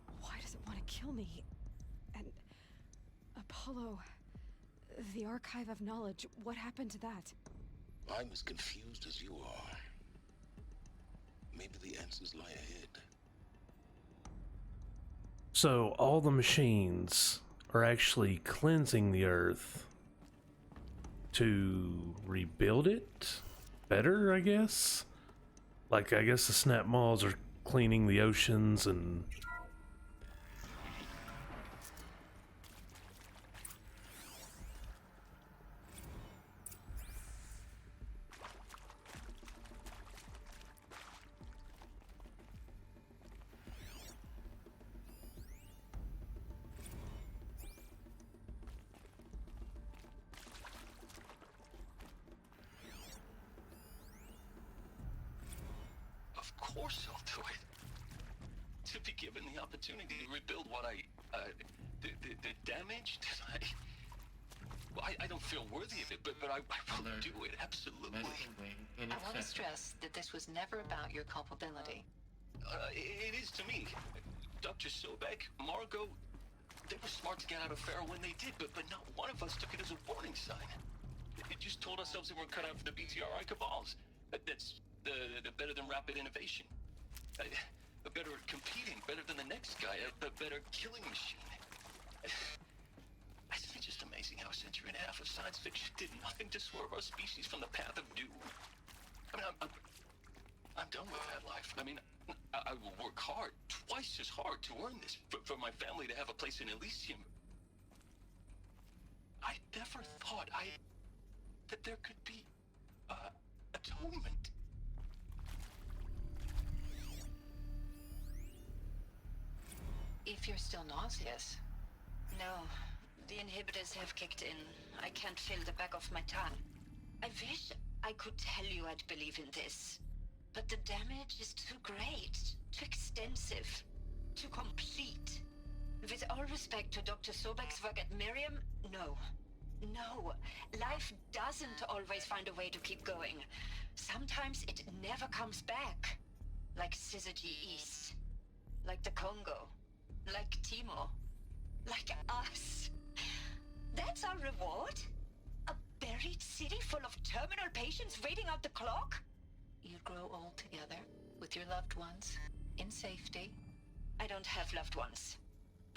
And why does it want to kill me? And Apollo, the archive of knowledge, what happened to that? I'm as confused as you are. Maybe the answers lie ahead. So all the machines are actually cleansing the Earth to rebuild it better, I guess? Like, I guess the snap malls are cleaning the oceans and... Of course I'll do it. To be given the opportunity to rebuild what the damage that I don't feel worthy of it, but I will do it, absolutely. I want to stress that this was never about your culpability. It is to me. Dr. Sobek, Margot, they were smart to get out of Pharaoh when they did, but not one of us took it as a warning sign. It just told ourselves they weren't cut out for the BTRI cabals. That's the better than rapid innovation. A better at competing, better than the next guy, a better killing machine. It's just amazing how a century and a half of science fiction did nothing to swerve our species from the path of doom. I mean, I'm done with that life. I mean, I will work hard, twice as hard to earn this, for my family to have a place in Elysium. I never thought that there could be, atonement. If you're still nauseous. No, the inhibitors have kicked in. I can't feel the back of my tongue. I wish I could tell you I'd believe in this. But the damage is too great, too extensive, too complete. With all respect to Dr. Sobek's work at Miriam, no. No, life doesn't always find a way to keep going. Sometimes it never comes back. Like Syzygy East. Like the Congo. Like Timo. Like us. That's our reward? A buried city full of terminal patients waiting out the clock? You grow old together, with your loved ones, in safety. I don't have loved ones.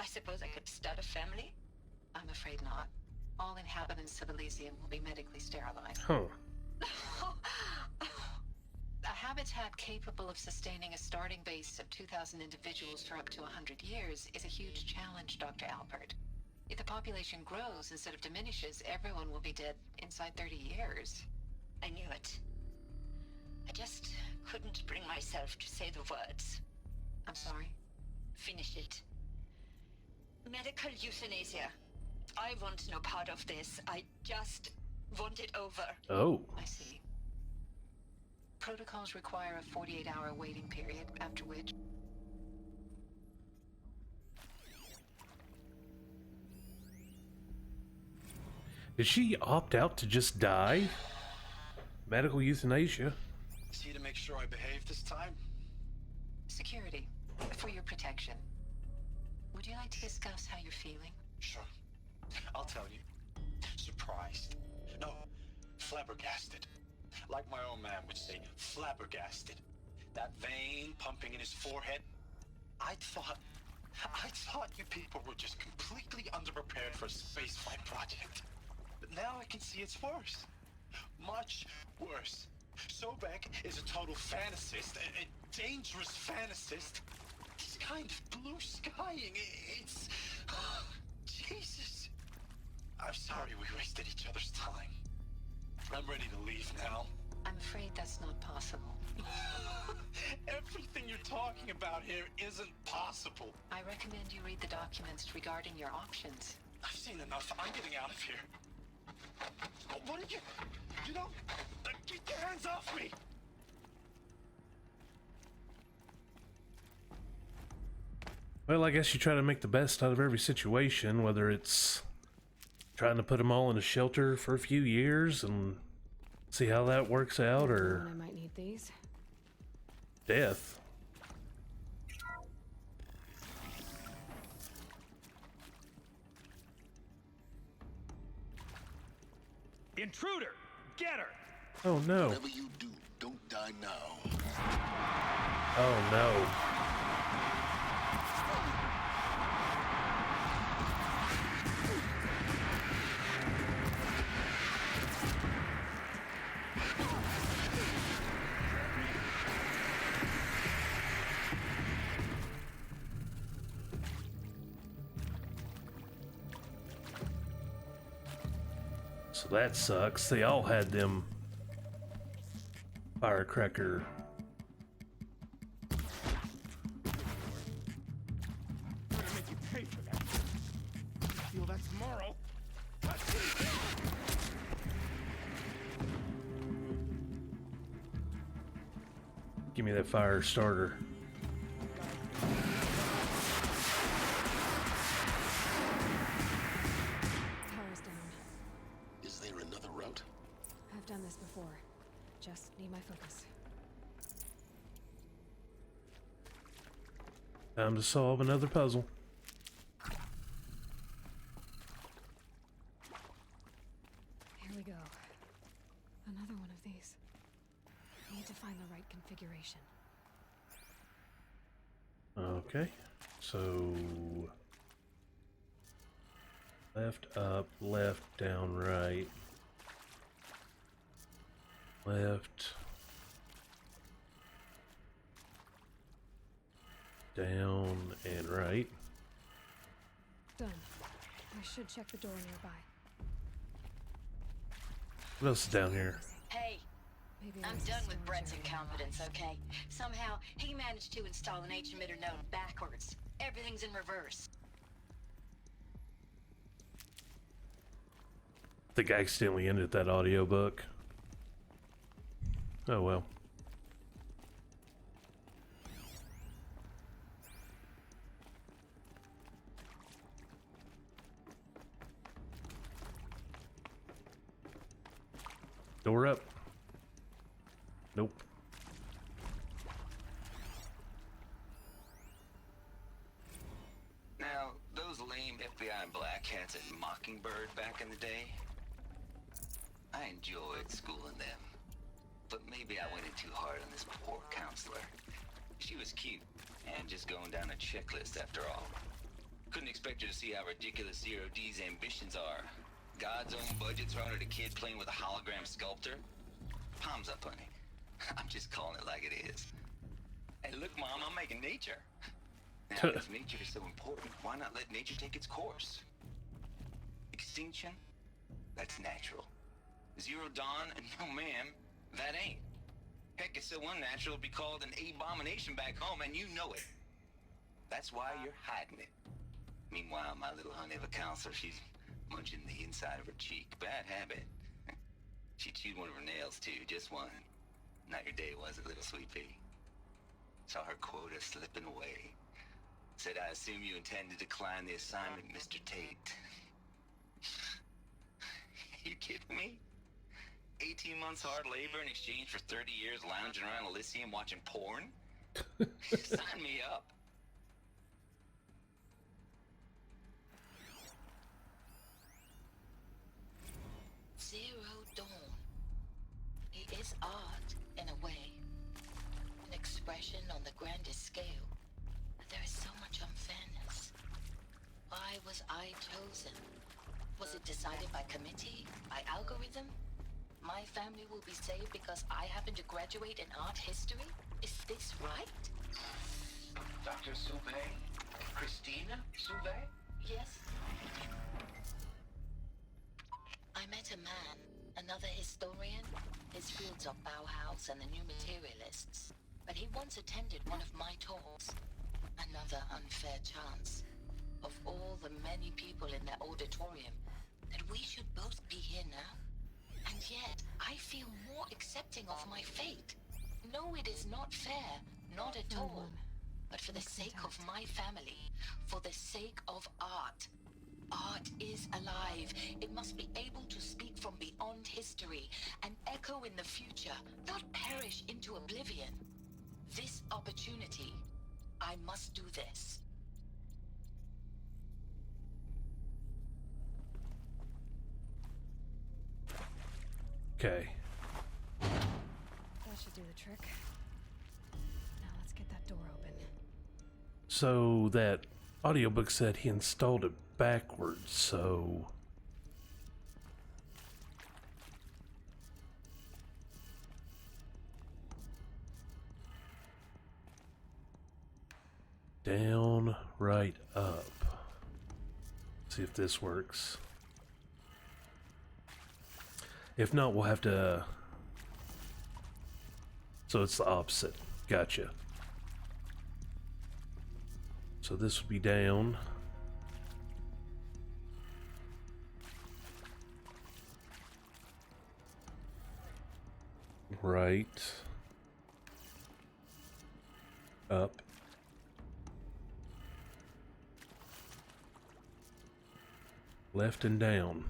I suppose I could start a family? I'm afraid not. All inhabitants of Elysium will be medically sterilized. Huh. A habitat capable of sustaining a starting base of 2,000 individuals for up to 100 years is a huge challenge, Dr. Alpert. If the population grows instead of diminishes, everyone will be dead inside 30 years. I knew it. I just couldn't bring myself to say the words. I'm sorry. Finish it. Medical euthanasia. I want no part of this. I just want it over. Oh. I see. Protocols require a 48-hour waiting period, after which... Did she opt out to just die? Medical euthanasia. See to make sure I behave this time? Security, for your protection. Would you like to discuss how you're feeling? Sure. I'll tell you. Surprised. No, flabbergasted. Like my old man would say, flabbergasted. That vein pumping in his forehead. I thought you people were just completely underprepared for a spaceflight project. But now I can see it's worse. Much worse. Sobek is a total fantasist, a dangerous fantasist. This kind of blue skying, it's... Jesus. I'm sorry we wasted each other's time. I'm ready to leave now. I'm afraid that's not possible. Everything you're talking about here isn't possible. I recommend you read the documents regarding your options. I've seen enough. I'm getting out of here. What did you... You know... Get your hands off me! Well, I guess you try to make the best out of every situation, whether it's trying to put them all in a shelter for a few years and see how that works out, or I might need these. death. Intruder! Get her! Oh no. Whatever you do, don't die now. Oh no. So that sucks. They all had them firecracker. I'm gonna make you pay for that. You feel that tomorrow? Give me that fire starter. Tower's down. Is there another route? I've done this before. Just need my focus. Time to solve another puzzle. Here we go. Another one of these. Need to find the right configuration. Okay, so left, up, left, down, right, left, down, and right. Done. I should check the door nearby. What else is down here? Hey, Maybe I'm there's a done with storage Brett's area incompetence, okay? Somehow, he managed to install an H-emitter node backwards. Everything's in reverse. I think I accidentally ended that audiobook. Oh well. Door up. Nope. Now, those lame FBI black hats at Mockingbird back in the day, I enjoyed schooling them. But maybe I went in too hard on this poor counselor. She was cute, and just going down a checklist after all. Couldn't expect her to see how ridiculous Zero D's ambitions are. God's own budget thrown at a kid playing with a hologram sculptor? Palms up, honey. I'm just calling it like it is. Hey, look, Mom, I'm making nature. Now, if nature is so important, why not let nature take its course? Extinction? That's natural. Zero Dawn? No, ma'am, that ain't. Heck, it's so unnatural it'd be called an abomination back home, and you know it. That's why you're hiding it. Meanwhile, my little honey of a counselor, she's munching the inside of her cheek. Bad habit. She chewed one of her nails, too, just one. Not your day, was it, little sweet pea? Saw her quota slipping away. Said, I assume you intend to decline the assignment, Mr. Tate. You kidding me? 18 months hard labor in exchange for 30 years lounging around Elysium watching porn? Sign me up. Zero Dawn. It is art, in a way. An expression on the grandest scale. But there is so much unfairness. Why was I chosen? Was it decided by committee? By algorithm? My family will be saved because I happen to graduate in art history? Is this right? Dr. Souvet? Christina Souvet? Yes. I met a man, another historian. His fields are Bauhaus and the New Materialists. But he once attended one of my talks. Another unfair chance. Of all the many people in that auditorium, that we should both be here now. And yet, I feel more accepting of my fate. No, it is not fair. Not at all. But for the sake of my family, for the sake of art. Art is alive. It must be able to speak from beyond history and echo in the future, not perish into oblivion. This opportunity, I must do this. Okay. That should do the trick. Now let's get that door open. So that audiobook said he installed it backwards, so... Down, right, up. See if this works. If not, we'll have to... So it's the opposite. Gotcha. So this would be down. Right. Up. Left and down.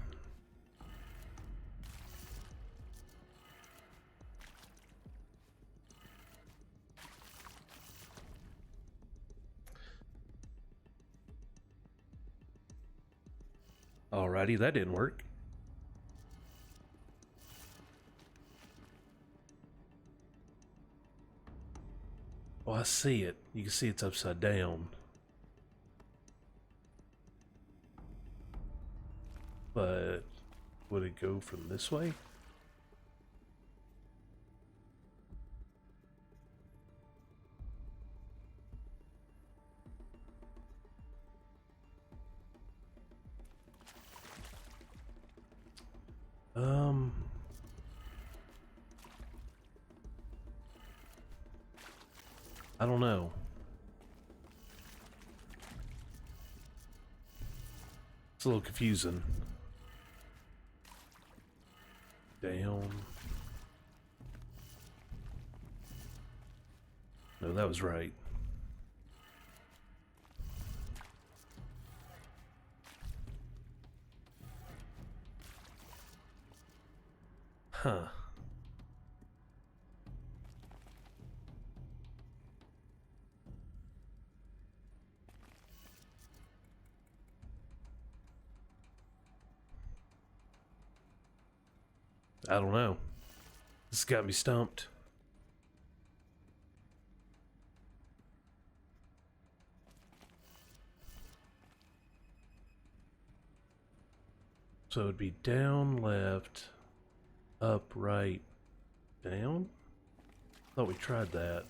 Alrighty, that didn't work. Oh, I see it. You can see it's upside down. But would it go from this way? I don't know. It's a little confusing. Down. No, that was right. Huh. I don't know. This got me stumped. So it'd be down, left, up, right, down? Thought we tried that.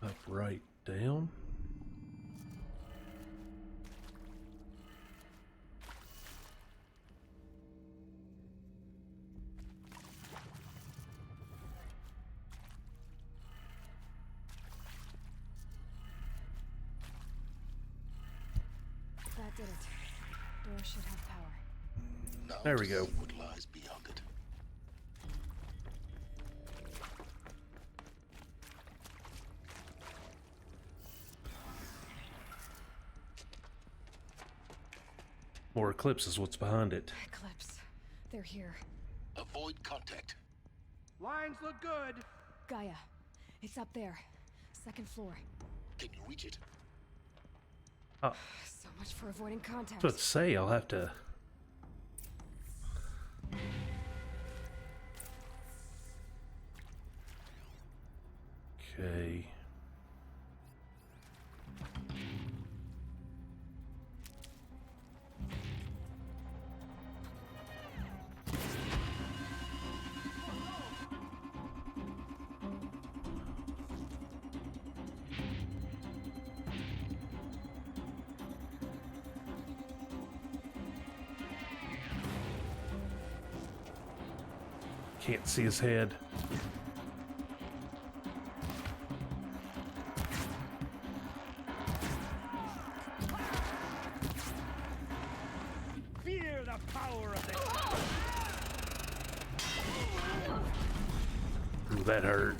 Up, right, down. Did it. Door should have power. Now There we to go. see what lies beyond it. More Eclipse is what's behind it. Eclipse. They're here. Avoid contact. Lines look good. Gaia. It's up there. Second floor. Can you reach it? Oh, So much for avoiding contact. I was about to say, I'll have to... Okay. Can't see his head. Fear the power of the... Ooh, that hurt.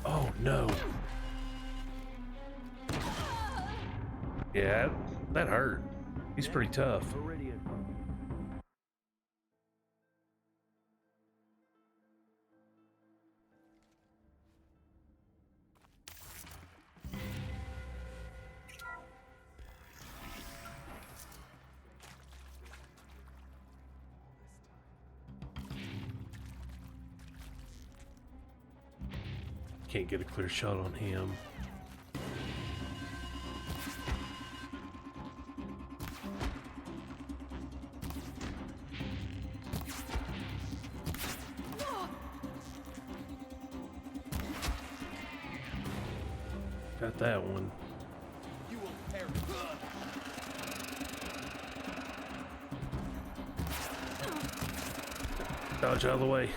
Oh no. Yeah, that hurt. He's pretty tough. Viridian. Can't get a clear shot on him. Got that one. You will perish. Dodge out of the way.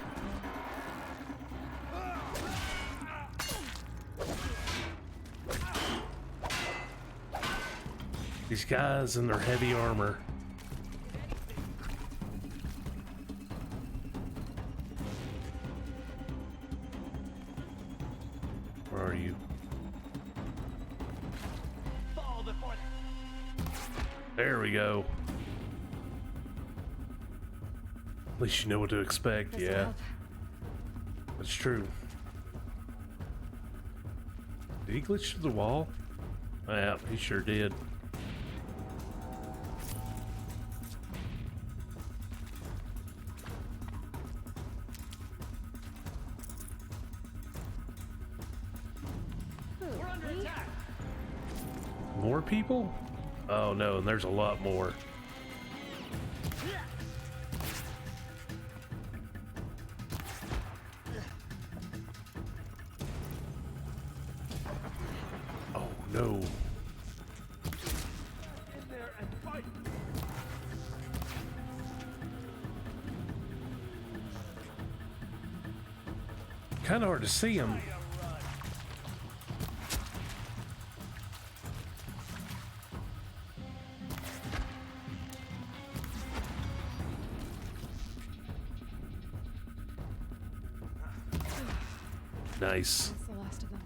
These guys in their heavy armor. Where are you? Fall before There we go. At least you know what to expect, This'll yeah. help. That's true. Did he glitch through the wall? Yeah, he sure did. We're under attack. More people? Oh no, and there's a lot more. Oh no. In there and fight. Kind of hard to see him. Nice. That's the last of them.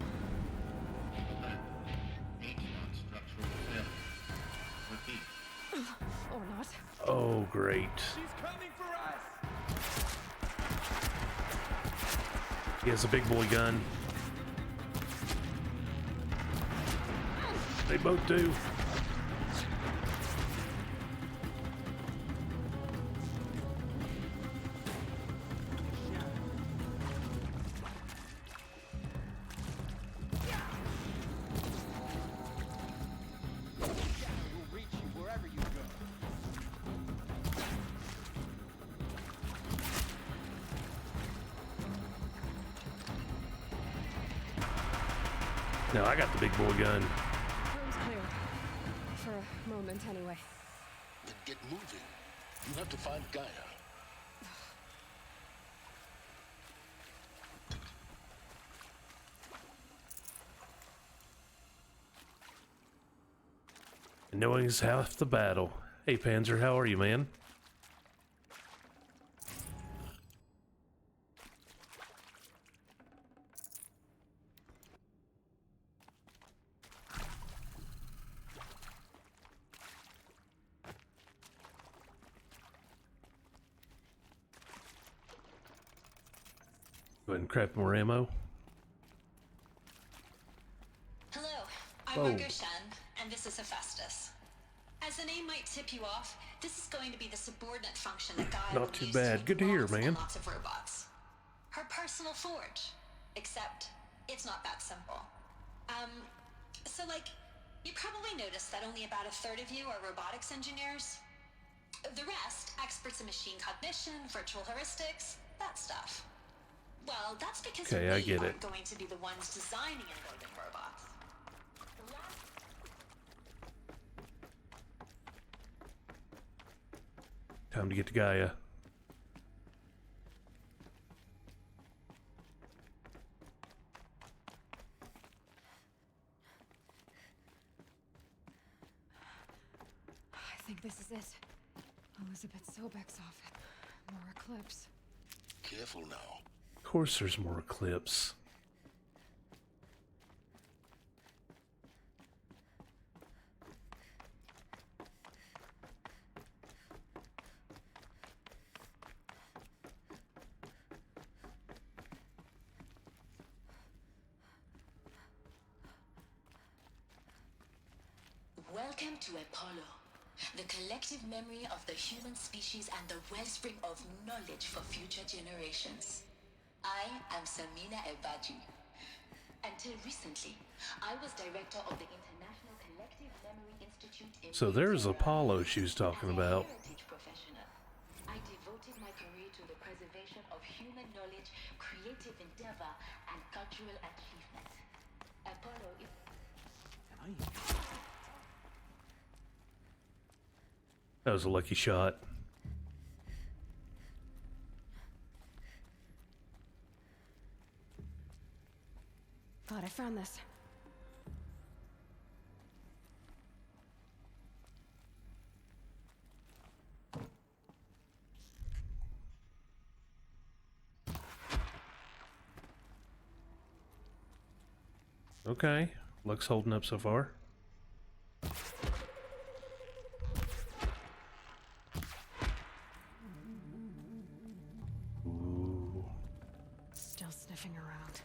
Structural failure. Repeat. Or not. Oh, great. She's coming for us. He has a big boy gun. They both do. We'll reach you wherever you go. No, I got the big boy gun. Room's clear. For a moment, anyway. Then get moving. You have to find Gaia. And knowing is half the battle. Hey, Panzer, how are you, man? Go ahead and crap more ammo. Hello, I'm Whoa. Margot Shan, and this is Hephaestus. As the name might tip you off, this is going to be the subordinate function that Gaia Not will too use bad. make Good to hear, lots and man. lots of robots. Her personal forge. Except, it's not that simple. So like, you probably noticed that only about a third of you are robotics engineers. The rest, experts in machine cognition, virtual heuristics, that stuff. Well, that's because Okay, I we get aren't it. going to be the ones designing and building robots. Time to get to Gaia. I think this is it. Elizabeth Sobek's office. More Eclipse. Careful now. Of course there's more Eclipse. Welcome to Apollo, the collective memory of the human species and the wellspring of knowledge for future generations. I am Samina Ebaji. Until recently, I was director of the International Collective Memory Institute in So there's Apollo she was talking about. heritage professional. I devoted my career to the preservation of human knowledge, creative endeavor, and cultural achievement. Apollo is... That was a lucky shot. God, I found this. Okay, luck's holding up so far. Ooh. Still sniffing around.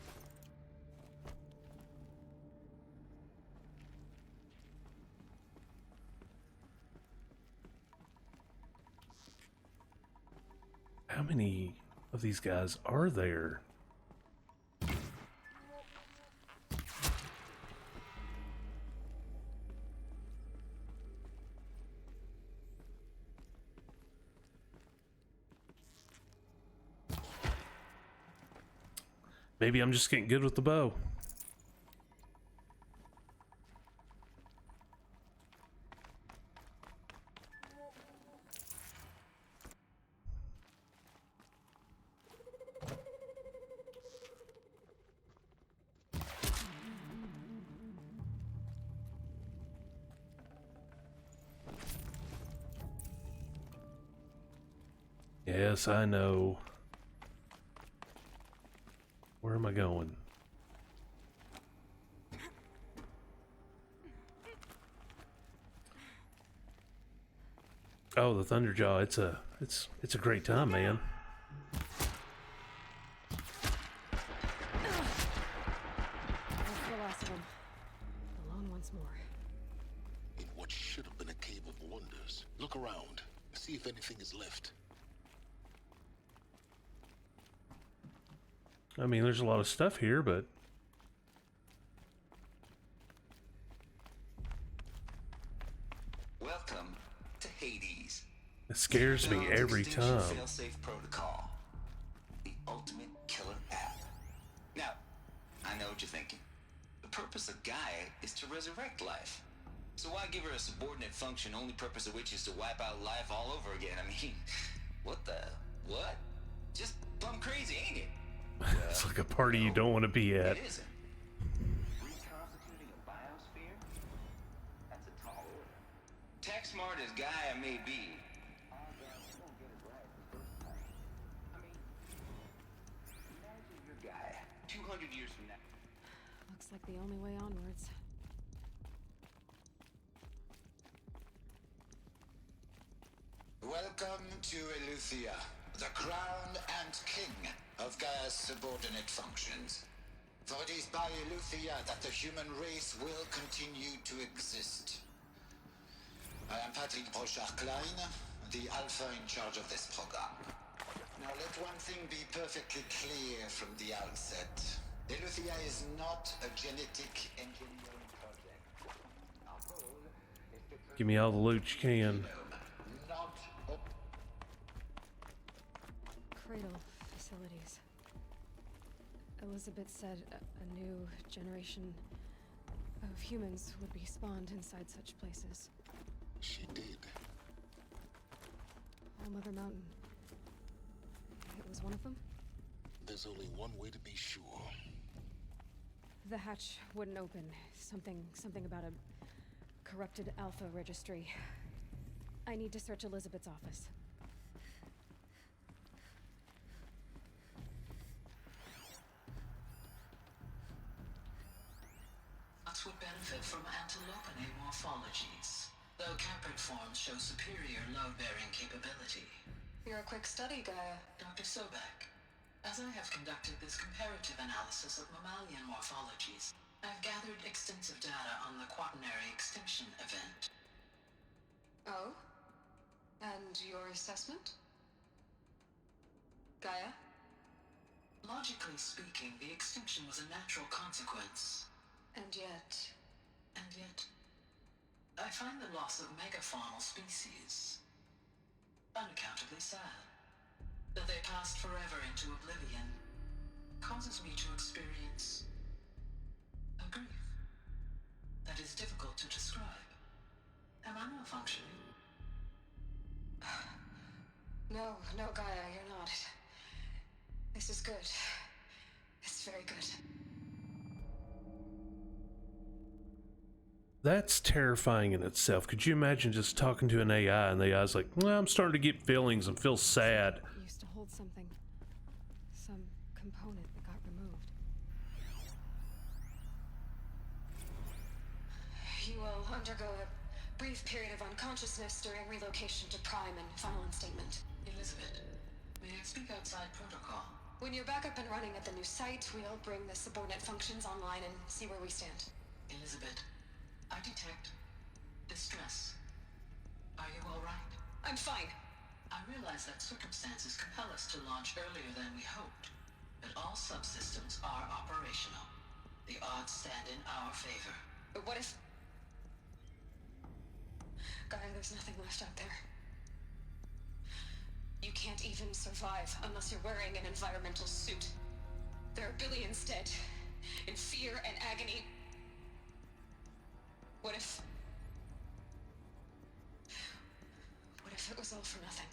How many of these guys are there? Maybe I'm just getting good with the bow. Yes, I know. Where am I going? Oh, the Thunderjaw. It's a great time, man. That's the last of them. Alone once more. In what should have been a cave of wonders. Look around. See if anything is left. I mean, there's a lot of stuff here, but Welcome to Hades. it scares me every time. Failsafe protocol. The ultimate killer app. Now, I know what you're thinking. The purpose of Gaia is to resurrect life. So why give her a subordinate function, only purpose of which is to wipe out life all over again? I mean, what? Just plumb crazy, ain't it? It's like a party you don't want to be at. It isn't. Reconstituting a biosphere? That's a tall order. Jack smart as Gaia may be, imagine your Gaia 200 years from now. Looks like the only way onwards. Welcome to Eleuthia, the crown and king of Gaia's subordinate functions. For it is by Eleuthia that the human race will continue to exist. I am Patrick Brochard-Klein, the Alpha in charge of this program. Now let one thing be perfectly clear from the outset. Eleuthia is not a genetic engineering project. Our goal is to Give me all the loot you can. not Cradle facilities. Elizabeth said a new generation of humans would be spawned inside such places. She did. All Mother Mountain. It was one of them? There's only one way to be sure. The hatch wouldn't open. Something about a corrupted Alpha registry. I need to search Elizabeth's office. Would benefit from antilopine morphologies, though caprid forms show superior load-bearing capability. You're a quick study, Gaia. Dr. Sobek, as I have conducted this comparative analysis of mammalian morphologies, I've gathered extensive data on the quaternary extinction event. Oh? And your assessment? Gaia? Logically speaking, the extinction was a natural consequence. And yet, I find the loss of megafaunal species unaccountably sad. That they passed forever into oblivion causes me to experience a grief that is difficult to describe. Am I malfunctioning? No, Gaia, you're not. This is good. It's very good. That's terrifying in itself. Could you imagine just talking to an AI and the AI's like, well, I'm starting to get feelings and feel sad. It used to hold something. Some component that got removed. You will undergo a brief period of unconsciousness during relocation to Prime and final instatement. Elizabeth, may I speak outside protocol? When you're back up and running at the new site, we'll bring the subordinate functions online and see where we stand. Elizabeth, I detect distress. Are you all right? I'm fine. I realize that circumstances compel us to launch earlier than we hoped, but all subsystems are operational. The odds stand in our favor. But what if... Gaia, there's nothing left out there. You can't even survive unless you're wearing an environmental suit. There are billions dead, in fear and agony. What if it was all for nothing?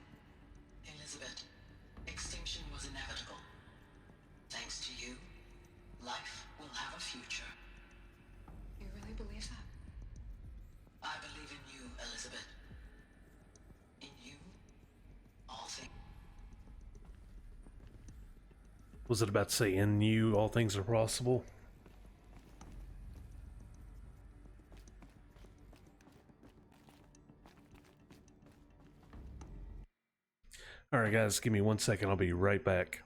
Elizabeth, extinction was inevitable. Thanks to you, life will have a future. You really believe that? I believe in you, Elizabeth. In you, all things. Was it about to say, in you, all things are possible? Alright guys, give me 1 second, I'll be right back.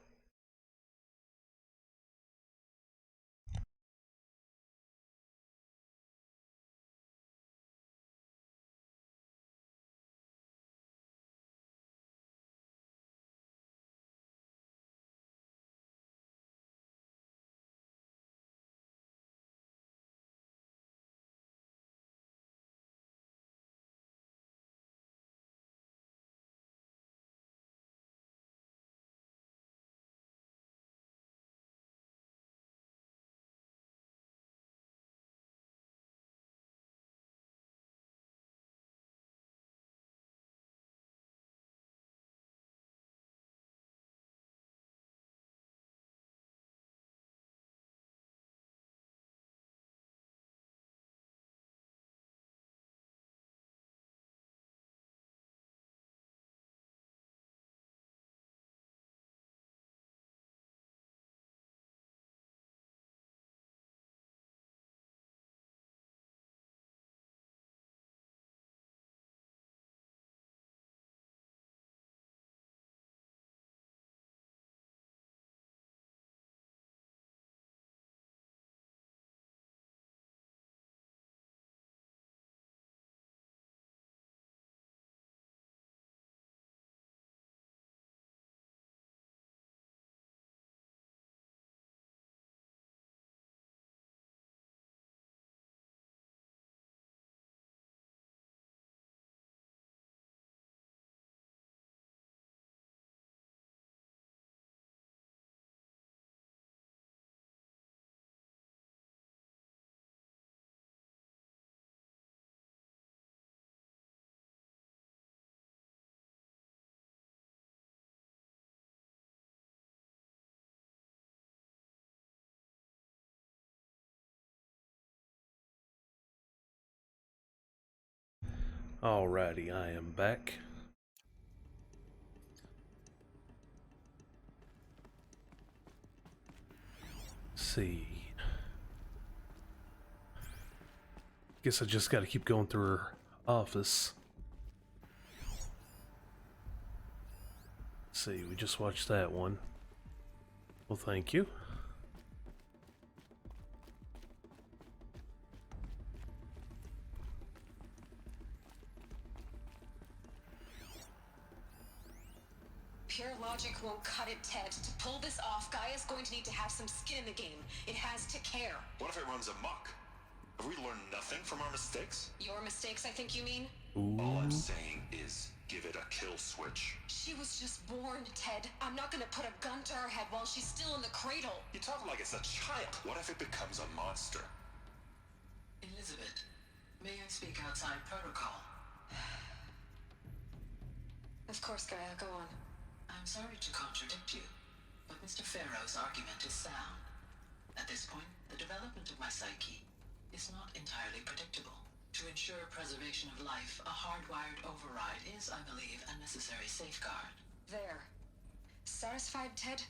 Alrighty, I am back. Let's see. Guess I just gotta keep going through her office. Let's see, we just watched that one. Well, thank you. Pure logic won't cut it, Ted. To pull this off, Gaia's going to need to have some skin in the game. It has to care. What if it runs amok? Have we learned nothing from our mistakes? Your mistakes, I think you mean? All I'm saying is give it a kill switch. She was just born, Ted. I'm not gonna put a gun to her head while she's still in the cradle. You talk like it's a child. What if it becomes a monster? Elizabeth, may I speak outside protocol? Of course, Gaia, go on. I'm sorry to contradict you, but Mr. Farrow's argument is sound. At this point, the development of my psyche is not entirely predictable. To ensure preservation of life, a hardwired override is, I believe, a necessary safeguard. There. Satisfied, Ted?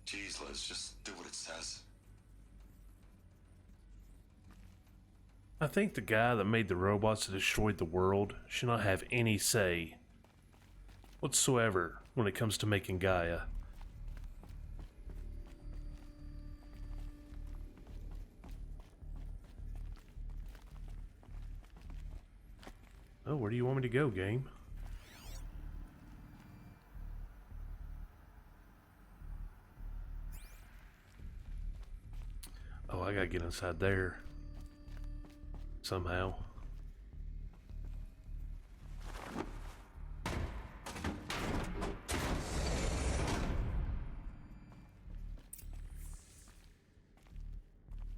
Jeez, Liz, just do what it says. I think the guy that made the robots that destroyed the world should not have any say whatsoever when it comes to making Gaia. Oh, where do you want me to go, game? Oh, I gotta get inside there somehow.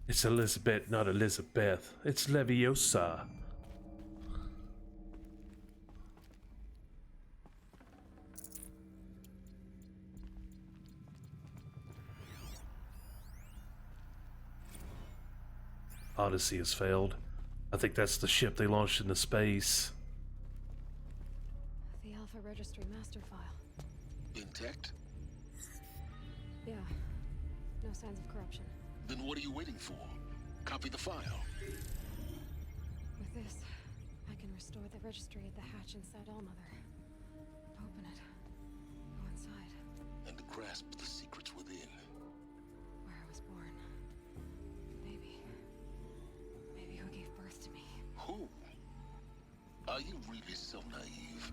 It's Elizabeth, not Elizabeth. It's Leviosa. Odyssey has failed. I think that's the ship they launched into space. The Alpha Registry master file. Intact? Yeah. No signs of corruption. Then what are you waiting for? Copy the file. With this, I can restore the registry at the hatch inside Allmother. Open it. Go inside. And grasp the secrets within. Where I was born. Baby. Baby who gave birth to me. Who? Are you really so naive?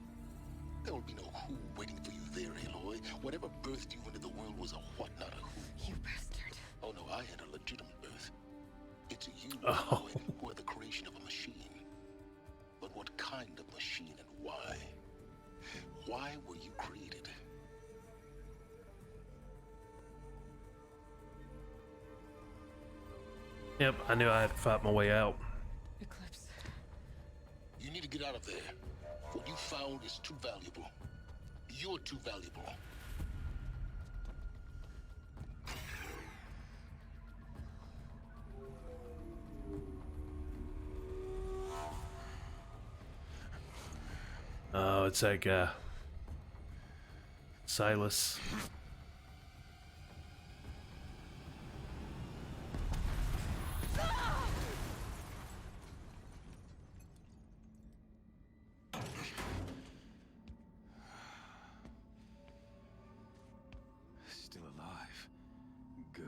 There will be no who waiting for you there, Aloy. Whatever birthed you into the world was a what, not a who. You bastard. Oh no, I had a legitimate birth. It's you, Aloy, who are the creation of a machine. But what kind of machine and why? Why were you created? Yep, I knew I had to fight my way out. Eclipse. You need to get out of there. What you found is too valuable. You're too valuable. Oh, it's that guy. Silas. Still alive. Good.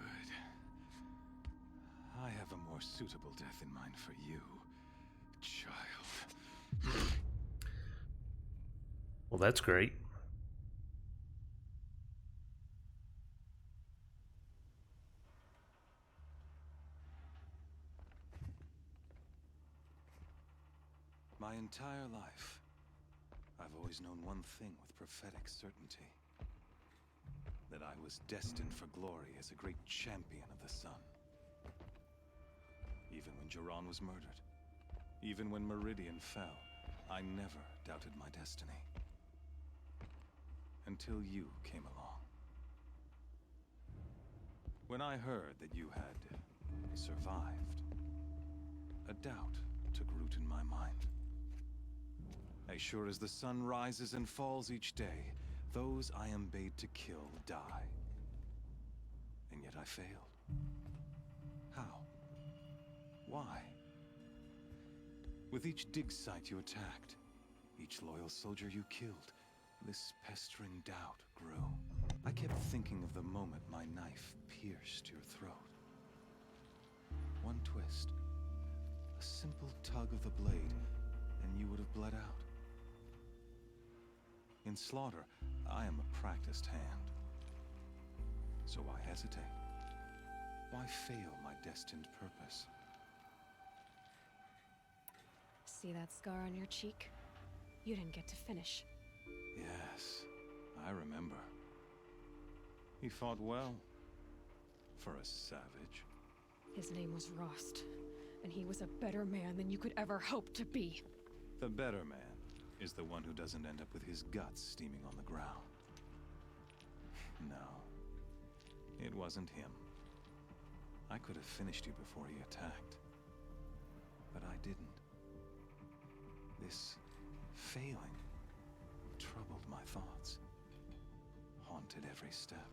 I have a more suitable death in mind for you, child. Well, that's great. My entire life, I've always known one thing with prophetic certainty. That I was destined for glory as a great champion of the sun. Even when Jiran was murdered, even when Meridian fell, I never doubted my destiny. Until you came along. When I heard that you had survived, a doubt took root in my mind. As sure as the sun rises and falls each day, those I am bade to kill die. And yet I failed. How? Why? With each dig site you attacked, each loyal soldier you killed, this pestering doubt grew. I kept thinking of the moment my knife pierced your throat. One twist, a simple tug of the blade, and you would have bled out. In slaughter, I am a practiced hand. So why hesitate? Why fail my destined purpose? See that scar on your cheek? You didn't get to finish. Yes, I remember. He fought well. For a savage. His name was Rost, and he was a better man than you could ever hope to be. The better man is the one who doesn't end up with his guts steaming on the ground. No, it wasn't him. I could have finished you before he attacked. But I didn't. This failing troubled my thoughts, haunted every step.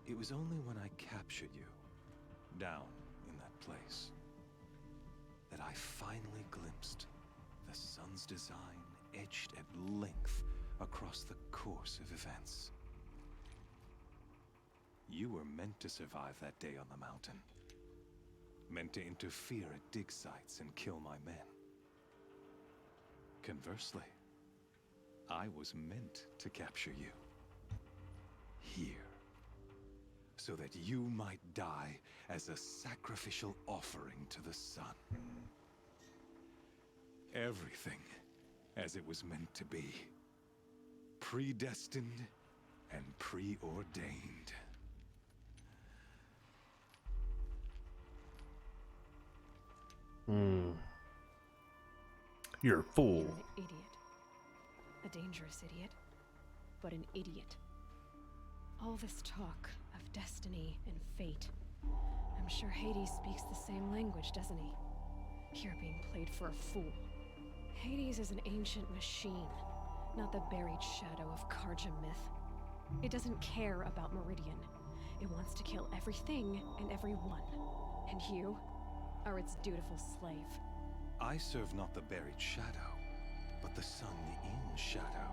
It was only when I captured you, down in that place, that I finally glimpsed the sun's design etched at length across the course of events. You were meant to survive that day on the mountain. Meant to interfere at dig sites and kill my men. Conversely, I was meant to capture you. Here. So that you might die as a sacrificial offering to the sun. Everything as it was meant to be. Predestined and preordained. You're a fool. You're an idiot. A dangerous idiot, but an idiot. All this talk of destiny and fate. I'm sure Hades speaks the same language, doesn't he? You're being played for a fool. Hades is an ancient machine, not the buried shadow of Karja myth. It doesn't care about Meridian. It wants to kill everything and everyone. And you are its dutiful slave. I serve not the buried shadow, but the sun in shadow.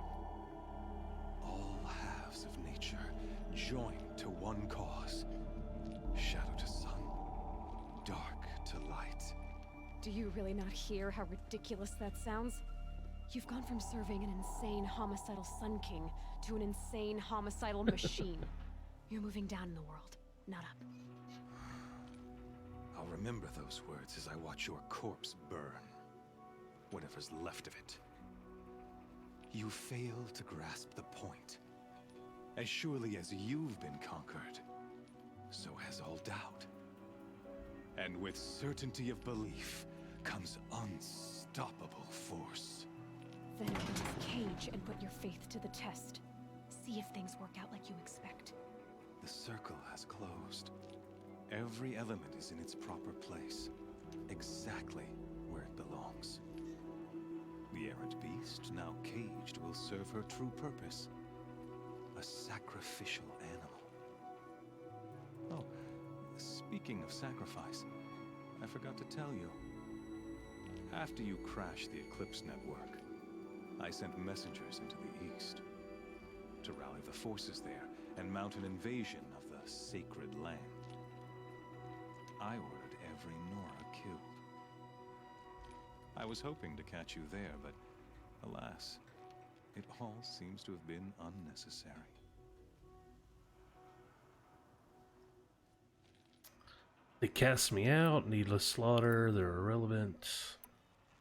All halves of nature joined to one cause. Shadow to sun, dark to light. Do you really not hear how ridiculous that sounds? You've gone from serving an insane homicidal Sun King to an insane homicidal machine. You're moving down in the world, not up. I'll remember those words as I watch your corpse burn. Whatever's left of it. You fail to grasp the point. As surely as you've been conquered, so has all doubt. And with certainty of belief comes unstoppable force. Then enter this cage and put your faith to the test. See if things work out like you expect. The circle has closed. Every element is in its proper place, exactly where it belongs. The errant beast, now caged, will serve her true purpose. A sacrificial animal. Oh, speaking of sacrifice, I forgot to tell you. After you crashed the Eclipse network, I sent messengers into the east to rally the forces there and mount an invasion of the sacred land. I ordered every Nora killed. I was hoping to catch you there, but alas, it all seems to have been unnecessary. They cast me out, needless slaughter, they're irrelevant.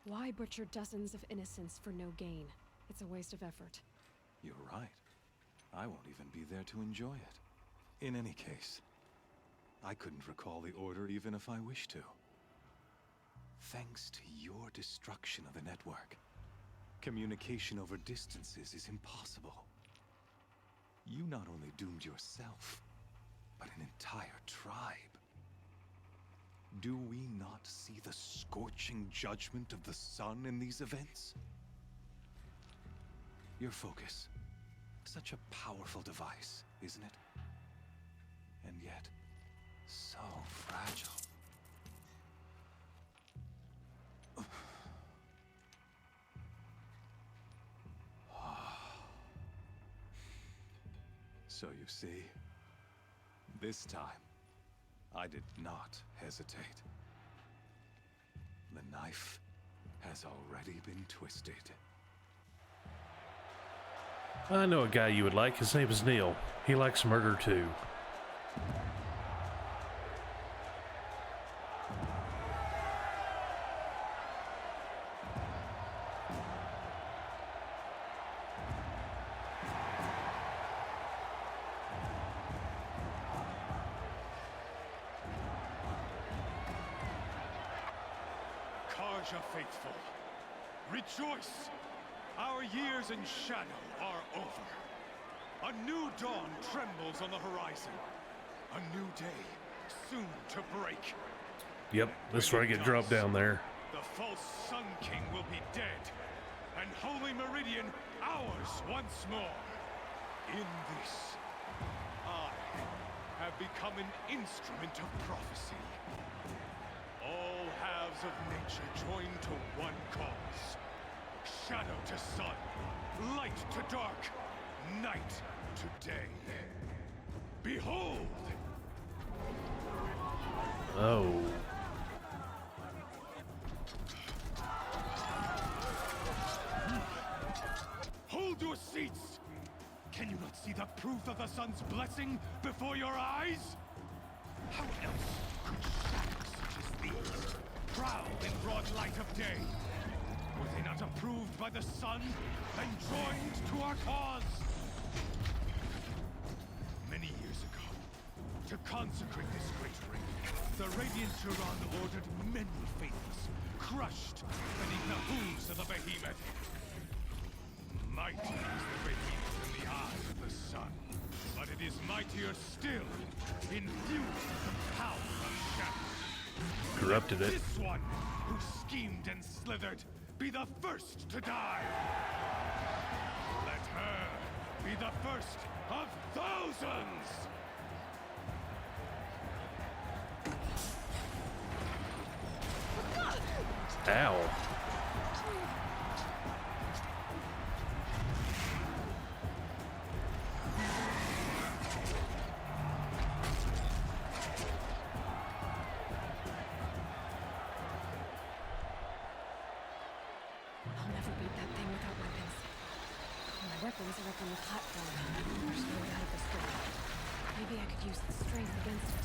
Why butcher dozens of innocents for no gain? It's a waste of effort. You're right. I won't even be there to enjoy it. In any case, I couldn't recall the order even if I wished to. Thanks to your destruction of the network, communication over distances is impossible. You not only doomed yourself, but an entire tribe. Do we not see the scorching judgment of the sun in these events? Your focus. Such a powerful device, isn't it? And yet, so fragile. So you see, this time, I did not hesitate. The knife has already been twisted. I know a guy you would like. His name is Neil. He likes murder too. Karja faithful, rejoice! Our years in shadow are over. A new dawn trembles on the horizon. A new day, soon to break. Yep, that's where I get dropped down there. The false Sun King will be dead, and Holy Meridian ours once more. In this, I have become an instrument of prophecy. All halves of nature join to one cause. Shadow to sun, light to dark, night to day. Behold! Oh. Hold your seats! Can you not see the proof of the sun's blessing before your eyes? How else could shadows such as these prowl in broad light of day? Were they not approved by the sun and joined to our cause? Many years ago, to consecrate this great ring, the Radiant Turan ordered many faithless, crushed beneath the hooves of the behemoth. Mighty is the behemoth in the eyes of the sun, but it is mightier still, infused with the power of shadow. Corrupted it. This one, who schemed and slithered, be the first to die. Let her be the first of thousands! Ow. I'll never beat that thing without weapons. My weapons are up on the platform. There's no way out of this door. Maybe I could use its strength against it.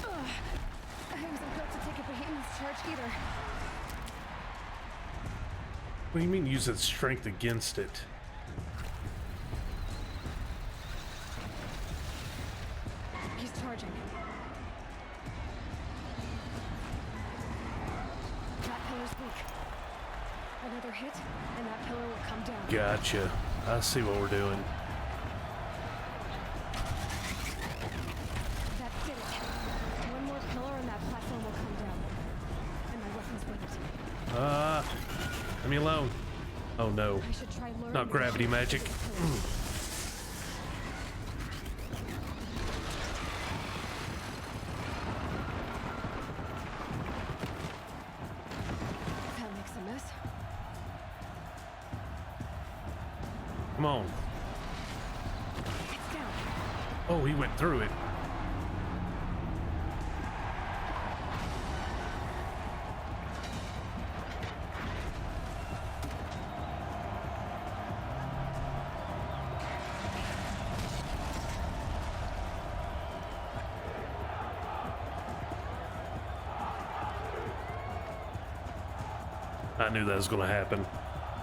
Ugh. I wasn't built to take a behemoth's charge either. What do you mean use its strength against it? He's charging. That pillar's weak. Another hit, and that pillar will come down. Gotcha. I see what we're doing. That did it. One more pillar and that platform will come down. And my weapon's with it. Leave me alone. Oh no. I should try luring Not gravity magic. That makes a mess. Come on. It's down. Oh, he went through it. I knew that was going to happen.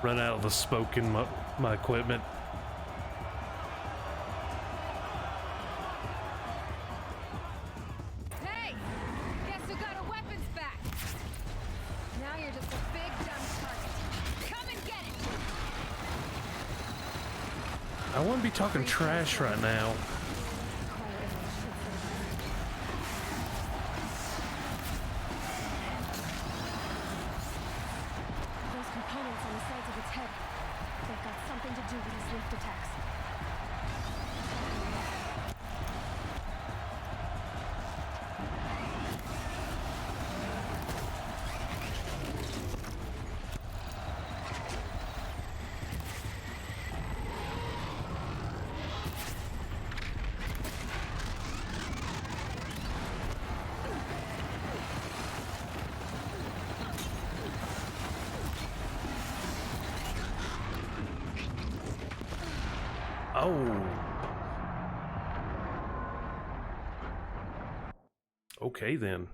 Run out of the smoke in my equipment. Hey! Guess who got our weapons back? Now you're just a big dumb target. Come and get it! I wouldn't be talking trash right now. Those Oh. Okay then.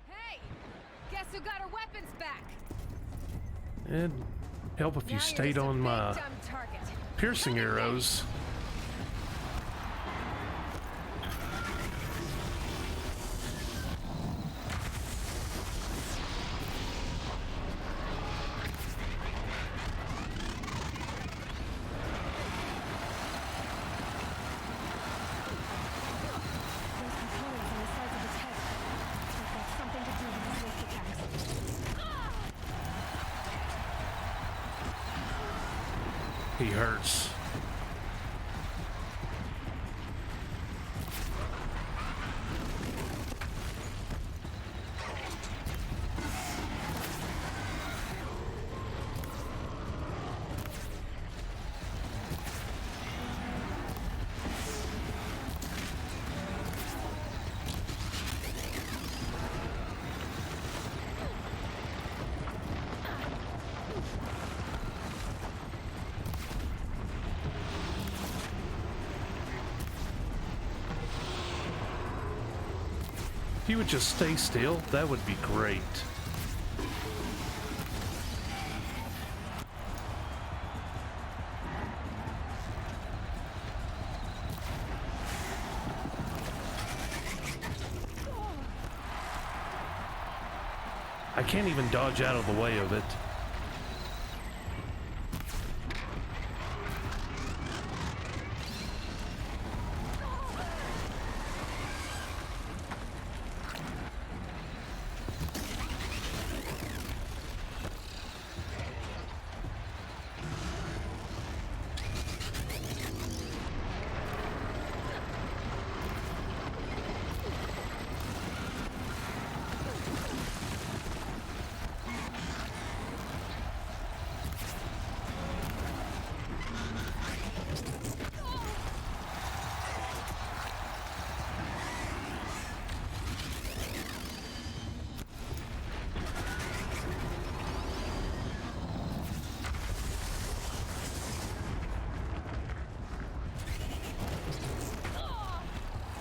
Hey! Guess who got her weapons back? It'd help if you stayed on my piercing arrows. He hurts. If you would just stay still, that would be great. I can't even dodge out of the way of it.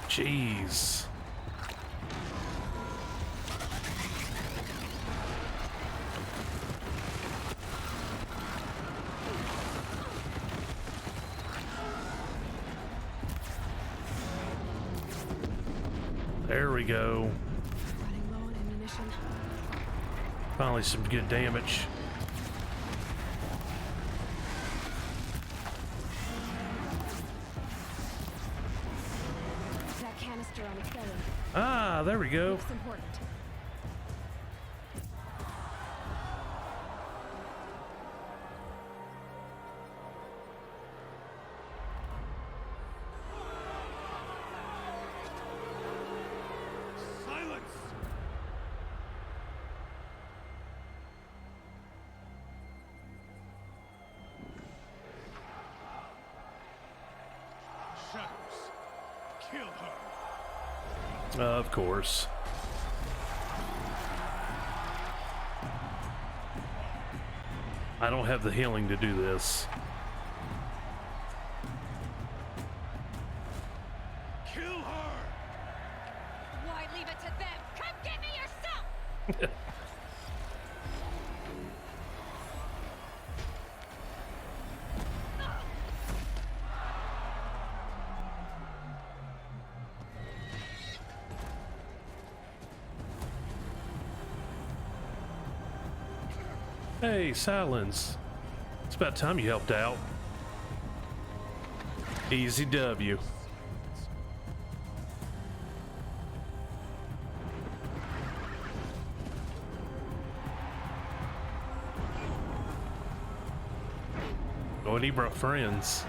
Jeez. There we go. Running low on ammunition. Finally some good damage. That canister on its belly. Ah, there we go. Looks important. Silence! Shadows. Kill her. Of course. I don't have the healing to do this. Kill her! Why leave it to them? Come get me yourself! Hey, Silence. It's about time you helped out. Easy W. Oh, and he brought friends.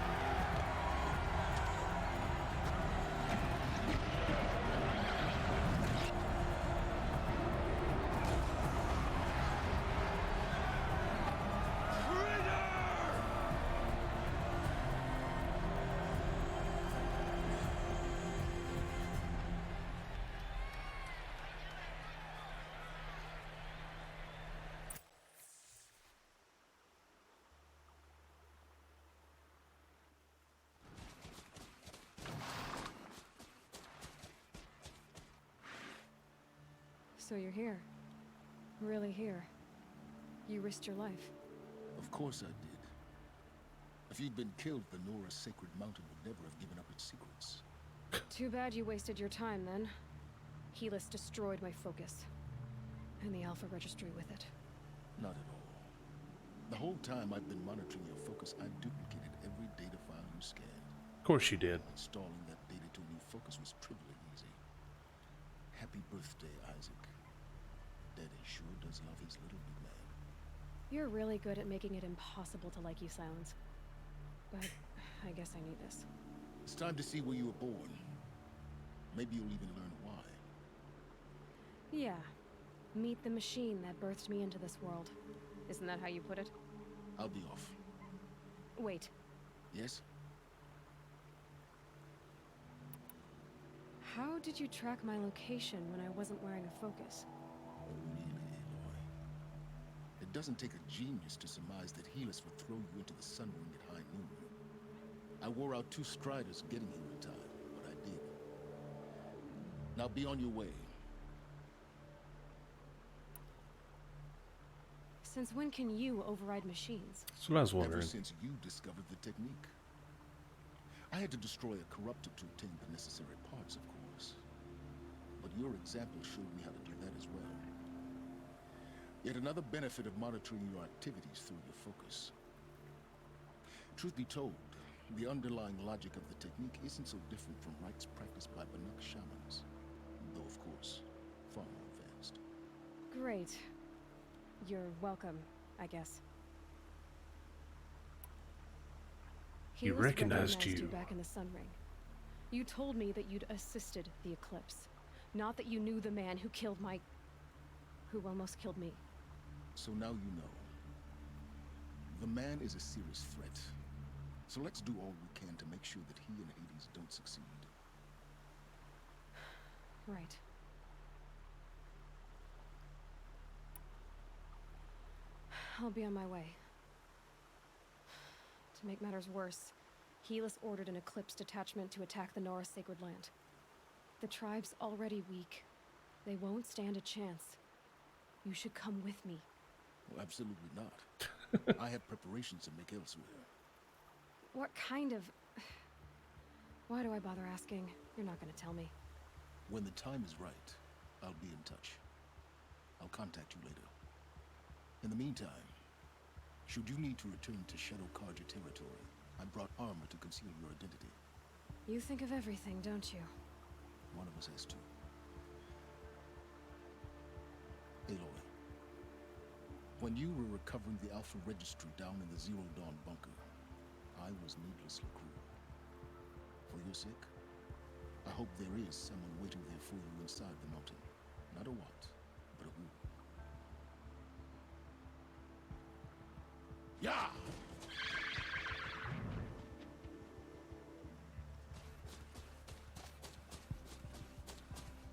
So you're here. Really here. You risked your life. Of course I did. If you'd been killed, the Nora's sacred mountain would never have given up its secrets. Too bad you wasted your time, then. Helis destroyed my focus. And the Alpha Registry with it. Not at all. The whole time I've been monitoring your focus, I duplicated every data file you scanned. Of course you did. Installing that data to a new focus was trivially easy. Happy birthday, Isaac. Daddy sure does love his little big man. You're really good at making it impossible to like you, Silence. But I guess I need this. It's time to see where you were born. Maybe you'll even learn why. Yeah. Meet the machine that birthed me into this world. Isn't that how you put it? I'll be off. Wait. Yes? How did you track my location when I wasn't wearing a focus? Oh, really, Aloy? It doesn't take a genius to surmise that Helis would throw you into the sun ring at high noon. I wore out 2 striders getting here in time, but I did. Now be on your way. Since when can you override machines? That's what I was wondering. Ever since you discovered the technique. I had to destroy a corruptor to obtain the necessary parts, of course. But your example showed me how to do that as well. Yet another benefit of monitoring your activities through your focus. Truth be told, the underlying logic of the technique isn't so different from rites practiced by Banuk shamans, though of course, far more advanced. Great. You're welcome, I guess. He Helis recognized you. back in the Sun Ring. You told me that you'd assisted the eclipse, not that you knew the man who killed who almost killed me. So now you know. The man is a serious threat. So let's do all we can to make sure that he and Hades don't succeed. Right. I'll be on my way. To make matters worse, Helis ordered an Eclipse detachment to attack the Nora Sacred Land. The tribe's already weak. They won't stand a chance. You should come with me. Well, absolutely not. I have preparations to make elsewhere. What kind of... Why do I bother asking? You're not gonna tell me. When the time is right, I'll be in touch. I'll contact you later. In the meantime, should you need to return to Shadow Carja territory, I brought armor to conceal your identity. You think of everything, don't you? One of us has to. Aloy, when you were recovering the Alpha Registry down in the Zero Dawn bunker, I was needlessly cruel. For your sake, I hope there is someone waiting there for you inside the mountain. Not a what, but a who. Yeah!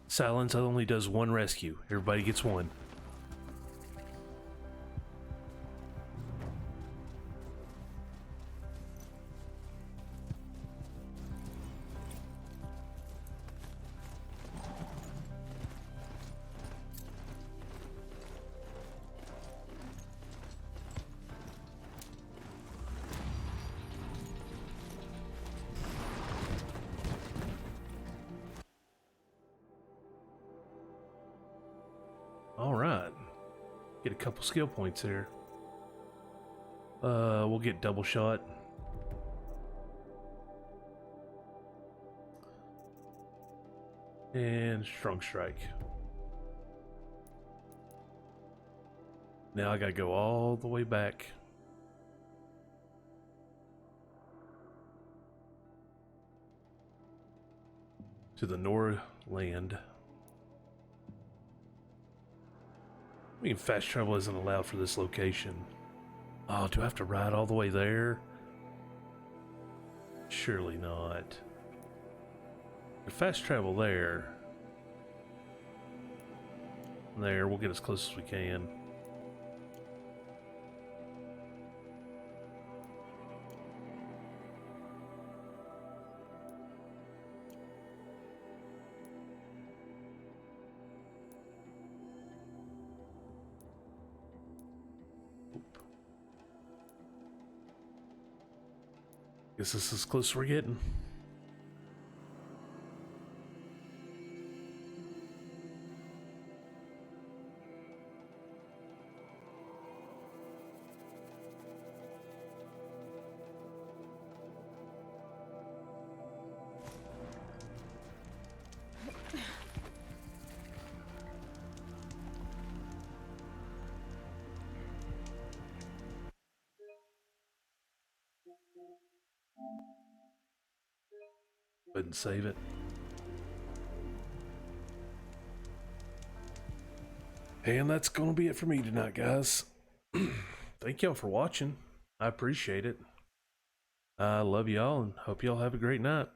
Silence only does one rescue. Everybody gets one. Alright. Get a couple skill points there. We'll get double shot. And strong strike. Now I gotta go all the way back. To the Nora land. I mean, fast travel isn't allowed for this location. Oh, do I have to ride all the way there? Surely not. If fast travel there. There, we'll get as close as we can. Guess this is as close as we're getting. Go ahead and save it. And that's going to be it for me tonight, guys. Thank y'all for watching. I appreciate it. I love y'all and hope y'all have a great night.